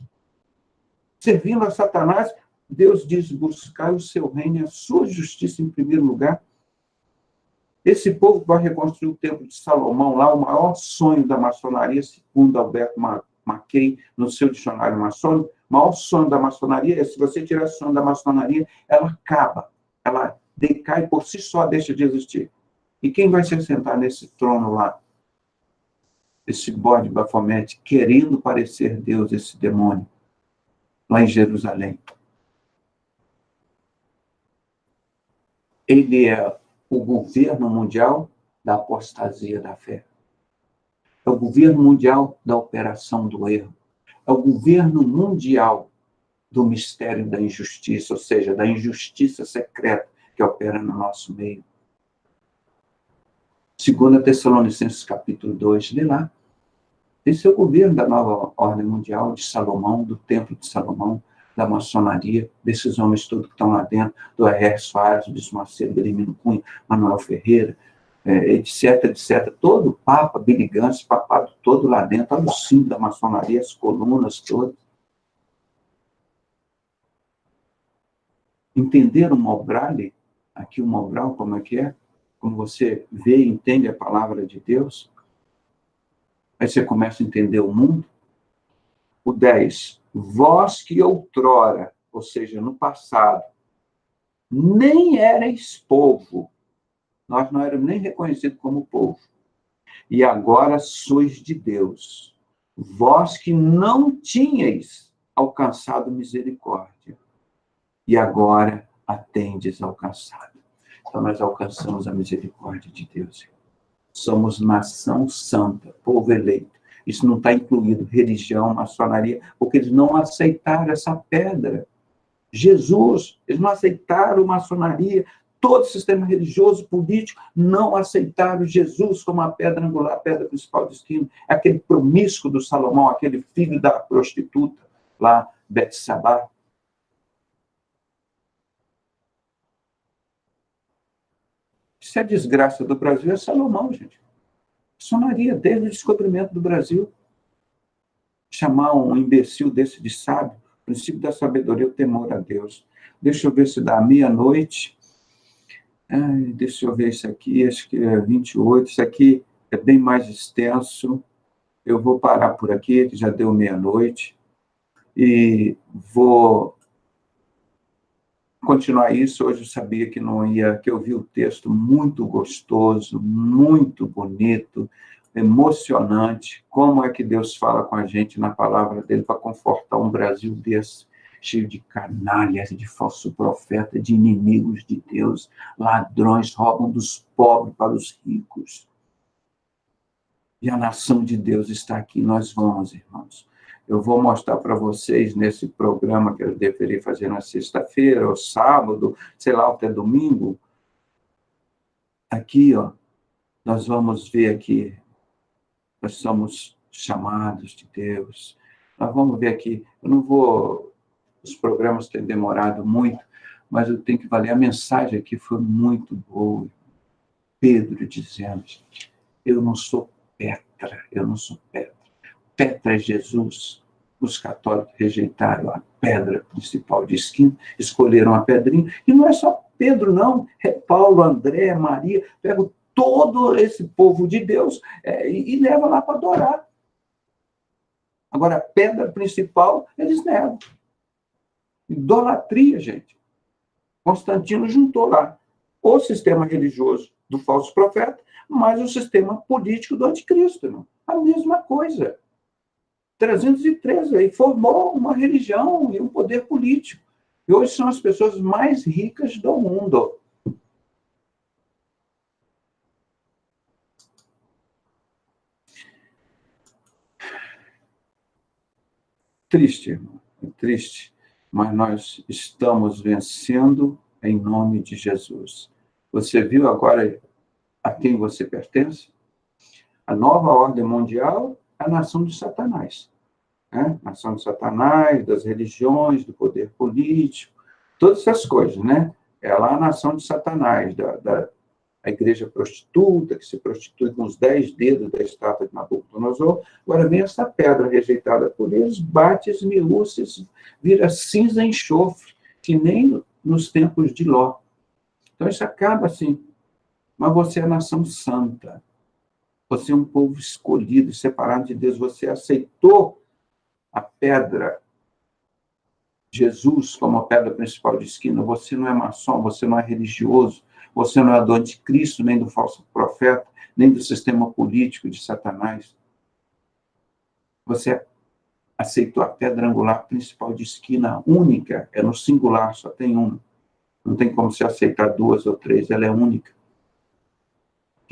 servindo a Satanás. Deus diz, buscar o seu reino e a sua justiça em primeiro lugar. Esse povo vai reconstruir o Templo de Salomão, lá o maior sonho da maçonaria, segundo Alberto Mackay, no seu dicionário maçônico, o maior sonho da maçonaria é, se você tirar o sonho da maçonaria, ela acaba, ela decai por si só, deixa de existir. E quem vai se sentar nesse trono lá? Esse bode Bafomete, querendo parecer Deus, esse demônio, lá em Jerusalém. Ele é o governo mundial da apostasia da fé. É o governo mundial da operação do erro. É o governo mundial do mistério da injustiça, ou seja, da injustiça secreta que opera no nosso meio. 2 Tessalonicenses capítulo 2, lê lá. Esse é o governo da nova ordem mundial, de Salomão, do templo de Salomão, da maçonaria, desses homens todos que estão lá dentro, do R.R. Soares, do Macedo, Belimino Cunha, Manuel Ferreira, etc, etc. Todo o Papa, Billy Gantz, papado todo lá dentro, olha o símbolo da maçonaria, as colunas todas. Entender o Mobral, aqui o Mobral, como é que é? Como você vê e entende a palavra de Deus, aí você começa a entender o mundo. O 10, vós que outrora, ou seja, no passado, nem erais povo, nós não éramos nem reconhecidos como povo, e agora sois de Deus, vós que não tinhais alcançado misericórdia, e agora a tendes alcançado. Então nós alcançamos a misericórdia de Deus. Somos nação santa, povo eleito. Isso não está incluído religião, maçonaria, porque eles não aceitaram essa pedra. Jesus, eles não aceitaram maçonaria, todo o sistema religioso, político, não aceitaram Jesus como a pedra angular, a pedra principal de esquina. É aquele promíscuo do Salomão, aquele filho da prostituta, lá, Betsabá. Isso é a desgraça do Brasil, é Salomão, gente. Maçonaria, desde o descobrimento do Brasil. Chamar um imbecil desse de sábio, o princípio da sabedoria é o temor a Deus. Deixa eu ver se dá meia-noite. Deixa eu ver isso aqui, acho que é 28. Isso aqui é bem mais extenso. Eu vou parar por aqui, que já deu meia-noite. E vou continuar isso. Hoje eu sabia que não ia, que eu vi o texto muito gostoso, muito bonito, emocionante. Como é que Deus fala com a gente na palavra dele para confortar um Brasil desse, cheio de canalhas, de falso profeta, de inimigos de Deus, ladrões, roubam dos pobres para os ricos. E a nação de Deus está aqui, nós vamos, irmãos. Eu vou mostrar para vocês nesse programa que eu deveria fazer na sexta-feira, ou sábado, sei lá, até domingo. Aqui, ó, nós vamos ver aqui, nós somos chamados de Deus. Nós vamos ver aqui, eu não vou, os programas têm demorado muito, mas eu tenho que valer, a mensagem aqui foi muito boa. Pedro dizendo, eu não sou Petra, eu não sou Petra. Petra é Jesus. Os católicos rejeitaram a pedra principal de esquina, escolheram a pedrinha, e não é só Pedro, não, é Paulo, André, Maria, pega todo esse povo de Deus e leva lá para adorar. Agora, a pedra principal, eles negam. Idolatria, gente. Constantino juntou lá o sistema religioso do falso profeta, mais o sistema político do anticristo. Não? A mesma coisa. 313, aí formou uma religião e um poder político. E hoje são as pessoas mais ricas do mundo. Triste, irmão, é triste, mas nós estamos vencendo em nome de Jesus. Você viu agora a quem você pertence? A nova ordem mundial é a nação de Satanás. Né? Nação de Satanás, das religiões, do poder político, todas essas coisas, né? É lá a nação de Satanás, a igreja prostituta, que se prostitui com os 10 dedos da estátua de Nabucodonosor. Agora vem essa pedra rejeitada por eles, bate, esmiúça, vira cinza e enxofre, que nem nos tempos de Ló. Então isso acaba assim. Mas você é a nação santa. Você é um povo escolhido, separado de Deus. Você aceitou a pedra, Jesus como a pedra principal de esquina. Você não é maçom, você não é religioso, você não é do anticristo, nem do falso profeta, nem do sistema político de Satanás. Você aceitou a pedra angular principal de esquina única, é no singular, só tem uma. Não tem como se aceitar duas ou três, ela é única.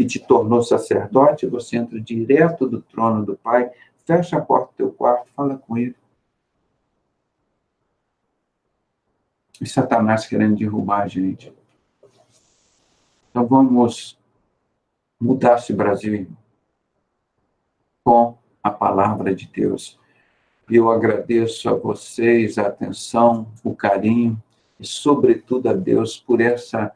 que te tornou sacerdote, você entra direto do trono do Pai, fecha a porta do teu quarto, fala com ele. E Satanás querendo derrubar a gente. Então vamos mudar esse Brasil, irmão, com a palavra de Deus. E eu agradeço a vocês a atenção, o carinho, e sobretudo a Deus por essa...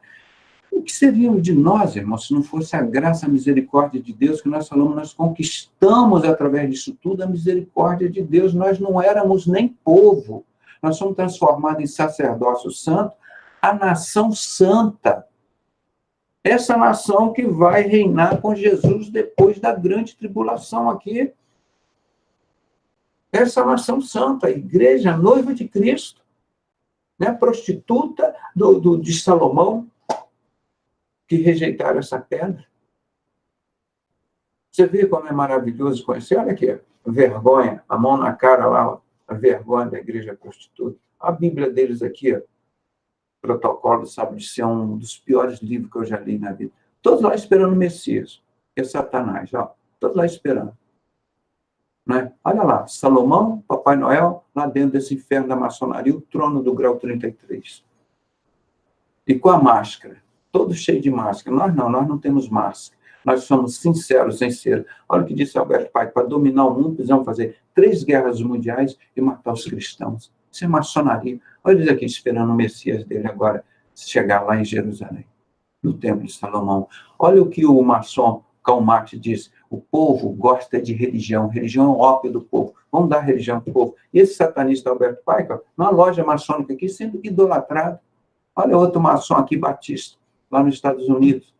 O que seria de nós, irmão, se não fosse a graça, a misericórdia de Deus, que nós falamos, nós conquistamos através disso tudo a misericórdia de Deus. Nós não éramos nem povo. Nós somos transformados em sacerdócio santo, a nação santa. Essa nação que vai reinar com Jesus depois da grande tribulação aqui. Essa nação santa, a igreja, a noiva de Cristo, né? Prostituta de Salomão, que rejeitaram essa pedra. Você vê como é maravilhoso conhecer? Olha aqui, vergonha, a mão na cara lá, a vergonha da igreja prostituta. A Bíblia deles aqui, ó, Protocolo, sabe, de ser um dos piores livros que eu já li na vida. Todos lá esperando o Messias. É Satanás, ó. Todos lá esperando. Né? Olha lá, Salomão, Papai Noel, lá dentro desse inferno da maçonaria, o trono do grau 33. E com a máscara, todo cheio de máscara. Nós não temos máscara. Nós somos sinceros em ser. Olha o que disse Alberto Pike, para dominar o mundo, precisamos fazer 3 guerras mundiais e matar os cristãos. Isso é maçonaria. Olha eles aqui esperando o Messias dele agora chegar lá em Jerusalém, no Templo de Salomão. Olha o que o maçom Karl Marx diz. O povo gosta de religião. Religião é o ópio do povo. Vamos dar religião para o povo. E esse satanista Alberto Pike, numa loja maçônica aqui, sendo idolatrado. Olha outro maçom aqui, Batista, lá nos Estados Unidos.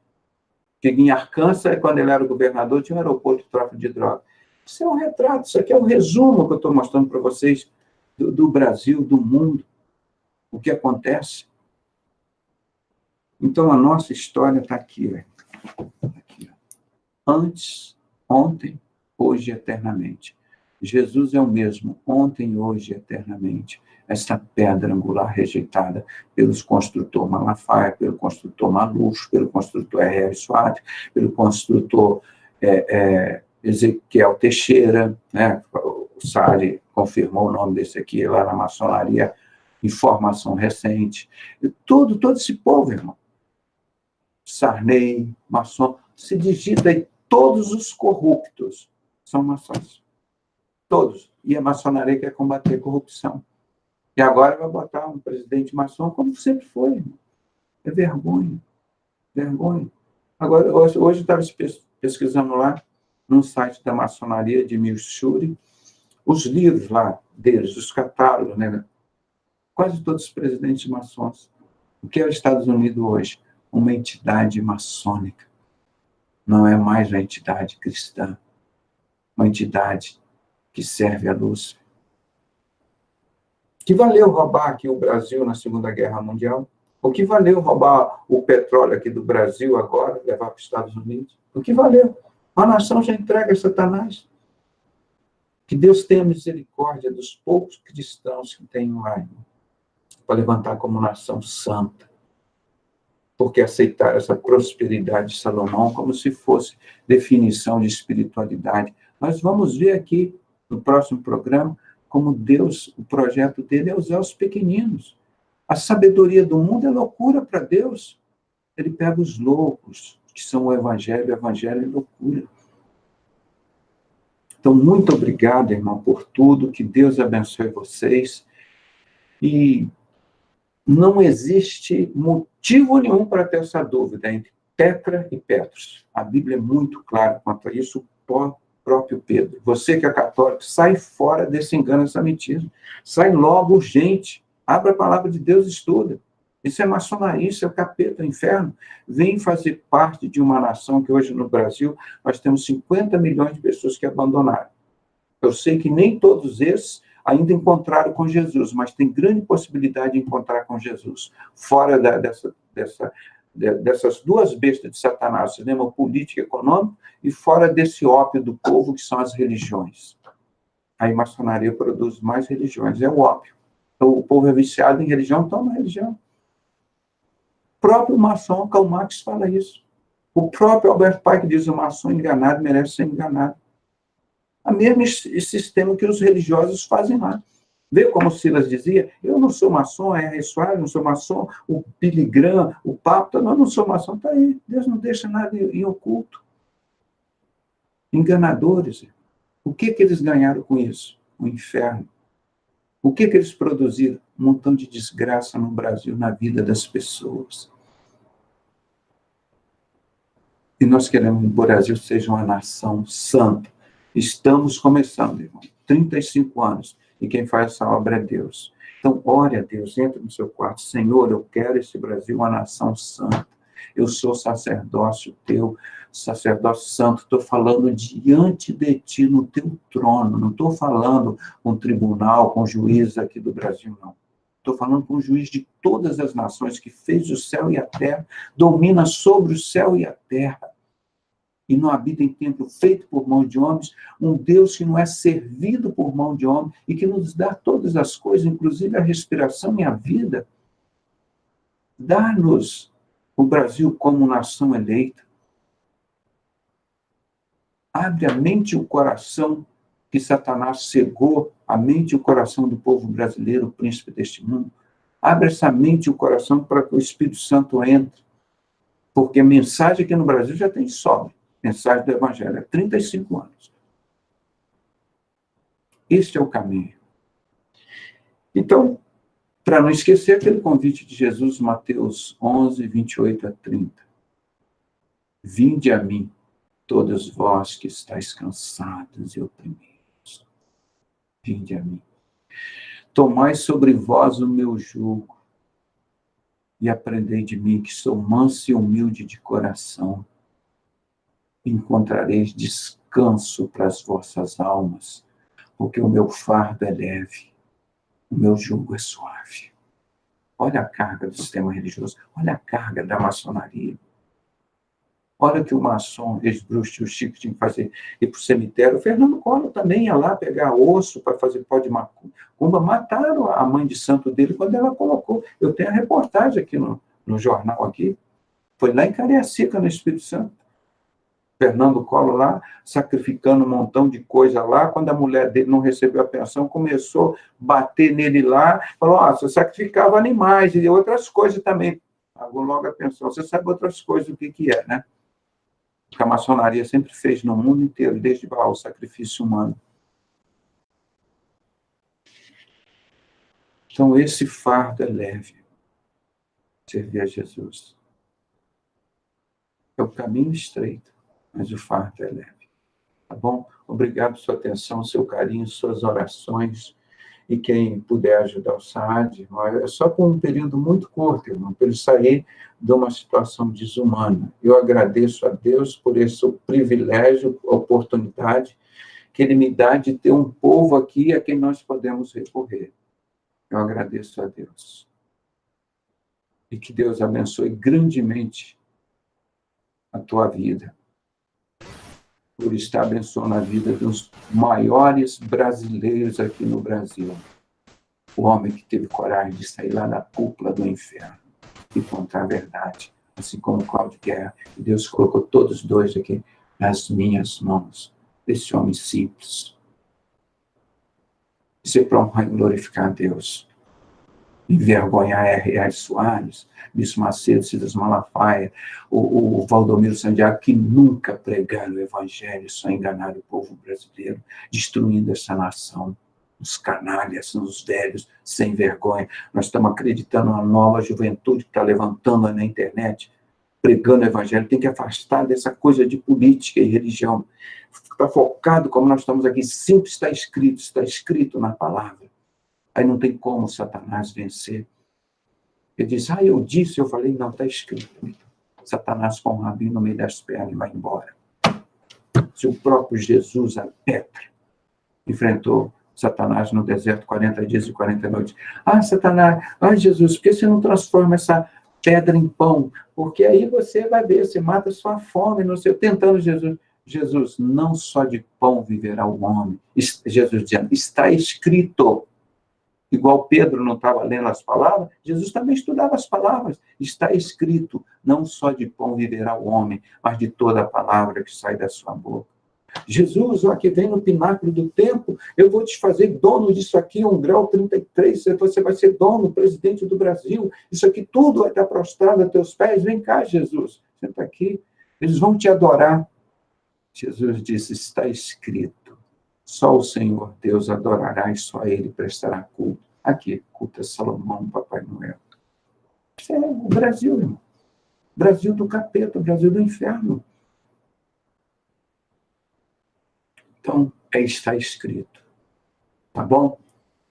Que em Arkansas, quando ele era governador, tinha um aeroporto de tráfico de droga. Isso é um retrato, isso aqui é um resumo que eu estou mostrando para vocês do Brasil, do mundo, o que acontece. Então, a nossa história está aqui, velho. Aqui, ó. Antes, ontem, hoje e eternamente. Jesus é o mesmo, ontem, hoje e eternamente. Essa pedra angular rejeitada pelos construtor Malafaia, pelo construtor Maluf, pelo construtor R.R. Swart, pelo construtor Ezequiel Teixeira, né? O Sari confirmou o nome desse aqui lá na maçonaria, informação recente. E todo esse povo, irmão, Sarney, maçom, se digita aí, todos os corruptos são maçons. Todos. E a maçonaria quer combater a corrupção. E agora vai botar um presidente maçom como sempre foi, irmão. É vergonha. Vergonha. Agora, hoje eu estava pesquisando lá, num site da maçonaria de Milchuri, os livros lá deles, os catálogos, né? Quase todos os presidentes maçons. O que é os Estados Unidos hoje? Uma entidade maçônica. Não é mais uma entidade cristã. Uma entidade que serve a luz. O que valeu roubar aqui o Brasil na Segunda Guerra Mundial? O que valeu roubar o petróleo aqui do Brasil agora, levar para os Estados Unidos? O que valeu? A nação já entrega a Satanás. Que Deus tenha misericórdia dos poucos cristãos que tem lá, irmão, para levantar como nação santa. Porque aceitar essa prosperidade de Salomão como se fosse definição de espiritualidade. Nós vamos ver aqui, no próximo programa, como Deus, o projeto dele é usar os pequeninos. A sabedoria do mundo é loucura para Deus. Ele pega os loucos, que são o evangelho é loucura. Então, muito obrigado, irmão, por tudo. Que Deus abençoe vocês. E não existe motivo nenhum para ter essa dúvida entre Petra e Petros. A Bíblia é muito clara quanto a isso, o próprio Pedro. Você que é católico, sai fora desse engano, essa mentira. Sai logo, urgente. Abra a palavra de Deus e estuda. Isso é maçonaria, isso é o capeta, o inferno. Vem fazer parte de uma nação que hoje no Brasil nós temos 50 milhões de pessoas que abandonaram. Eu sei que nem todos esses ainda encontraram com Jesus, mas tem grande possibilidade de encontrar com Jesus. Fora dessas duas bestas de Satanás, cinema político e econômico, e fora desse ópio do povo, que são as religiões. A maçonaria produz mais religiões, é o ópio. Então, o povo é viciado em religião, toma religião. O próprio maçom Karl Marx fala isso. O próprio Albert Pike diz, o maçom enganado merece ser enganado. O mesmo sistema que os religiosos fazem lá. Vê como Silas dizia, eu não sou maçom, a R. Soares, não sou maçom, o Billy Graham, o Papa, não sou maçom, está aí. Deus não deixa nada em oculto. Enganadores. O que eles ganharam com isso? O inferno. O que eles produziram? Um montão de desgraça no Brasil, na vida das pessoas. E nós queremos que o Brasil seja uma nação santa. Estamos começando, irmão. 35 anos. E quem faz essa obra é Deus. Então, ore a Deus, entra no seu quarto. Senhor, eu quero esse Brasil uma nação santa. Eu sou sacerdócio teu, sacerdócio santo. Estou falando diante de ti, no teu trono. Não estou falando com o tribunal, com o juiz aqui do Brasil, não. Estou falando com o juiz de todas as nações, que fez o céu e a terra, domina sobre o céu e a terra. E não habita em templo feito por mão de homens, um Deus que não é servido por mão de homem e que nos dá todas as coisas, inclusive a respiração e a vida. Dá-nos o Brasil como nação eleita. Abre a mente e o coração que Satanás cegou, a mente e o coração do povo brasileiro, o príncipe deste mundo. Abre essa mente e o coração para que o Espírito Santo entre. Porque a mensagem aqui no Brasil já tem sobra. Mensagem do Evangelho, há 35 anos. Este é o caminho. Então, para não esquecer aquele convite de Jesus, Mateus 11, 28 a 30. Vinde a mim, todos vós que estáis cansados e oprimidos. Vinde a mim. Tomai sobre vós o meu jugo e aprendei de mim, que sou manso e humilde de coração. Encontrareis descanso para as vossas almas, porque o meu fardo é leve, o meu jugo é suave. Olha a carga do sistema religioso, olha a carga da maçonaria. Olha que o maçom, ex-bruxo, o Chico tinha que fazer, ir para o cemitério. O Fernando Collor também ia lá pegar osso para fazer pó de macumba. Mataram a mãe de santo dele quando ela colocou. Eu tenho a reportagem aqui no jornal aqui. Foi lá em Cariacica, no Espírito Santo. Fernando Collor lá, sacrificando um montão de coisa lá, quando a mulher dele não recebeu a pensão, começou a bater nele lá, falou, você sacrificava animais e outras coisas também. Pagou logo a pensão. Você sabe outras coisas, o que é, né? Que a maçonaria sempre fez no mundo inteiro, desde Baal, o sacrifício humano. Então, esse fardo é leve. Servir a Jesus. É o caminho estreito, mas o fardo é leve. Tá bom? Obrigado por sua atenção, seu carinho, suas orações. E quem puder ajudar o Saad, é só por um período muito curto, irmão, para ele sair de uma situação desumana. Eu agradeço a Deus por esse privilégio, oportunidade que Ele me dá de ter um povo aqui a quem nós podemos recorrer. Eu agradeço a Deus. E que Deus abençoe grandemente a tua vida, por estar abençoando a vida dos maiores brasileiros aqui no Brasil. O homem que teve coragem de sair lá da cúpula do inferno e contar a verdade, assim como Cláudio Guerra. E Deus colocou todos dois aqui nas minhas mãos, desse homem simples. Ser pronto a glorificar a Deus. Envergonhar R.R. Soares, Bispo Macedo, Silas Malafaia, o Valdomiro Santiago, que nunca pregaram o Evangelho, só enganaram o povo brasileiro, destruindo essa nação. Os canalhas, os velhos, sem vergonha. Nós estamos acreditando na nova juventude que está levantando na internet, pregando o Evangelho. Tem que afastar dessa coisa de política e religião. Está focado, como nós estamos aqui, sempre está escrito na palavra. Aí não tem como Satanás vencer. Ele diz, eu disse, eu falei, não, está escrito. Satanás com o rabinho no meio das pernas e vai embora. Se o próprio Jesus, a Petra, enfrentou Satanás no deserto 40 dias e 40 noites. Satanás, Jesus, por que você não transforma essa pedra em pão? Porque aí você vai ver, você mata a sua fome, não sei, tentando Jesus, não só de pão viverá o homem. Jesus dizendo, está escrito. Igual Pedro não estava lendo as palavras, Jesus também estudava as palavras. Está escrito, não só de pão viverá o homem, mas de toda a palavra que sai da sua boca. Jesus, ó, que vem no pináculo do tempo, eu vou te fazer dono disso aqui, 1 grau 33, você vai ser dono, presidente do Brasil, isso aqui tudo vai estar prostrado a teus pés, vem cá, Jesus, senta aqui, eles vão te adorar. Jesus disse, está escrito, só o Senhor Deus adorará e só Ele prestará culto. Aqui, culto a Salomão, Papai Noel. Isso é o Brasil, irmão. Brasil do capeta, Brasil do inferno. Então, está escrito. Tá bom?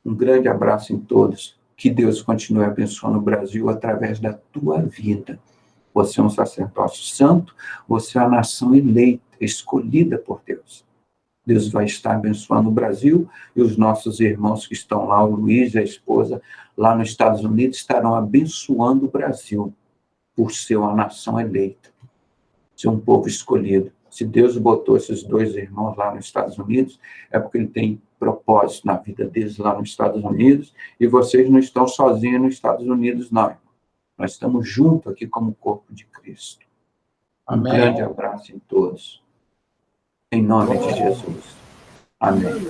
Um grande abraço em todos. Que Deus continue abençoando o Brasil através da tua vida. Você é um sacerdócio santo, você é uma nação eleita, escolhida por Deus. Deus vai estar abençoando o Brasil e os nossos irmãos que estão lá, o Luiz e a esposa, lá nos Estados Unidos, estarão abençoando o Brasil por ser uma nação eleita, ser um povo escolhido. Se Deus botou esses dois irmãos lá nos Estados Unidos, é porque Ele tem propósito na vida deles lá nos Estados Unidos, e vocês não estão sozinhos nos Estados Unidos, não. Nós estamos juntos aqui como corpo de Cristo. Amém. Um grande abraço em todos. Em nome de Jesus. Amém.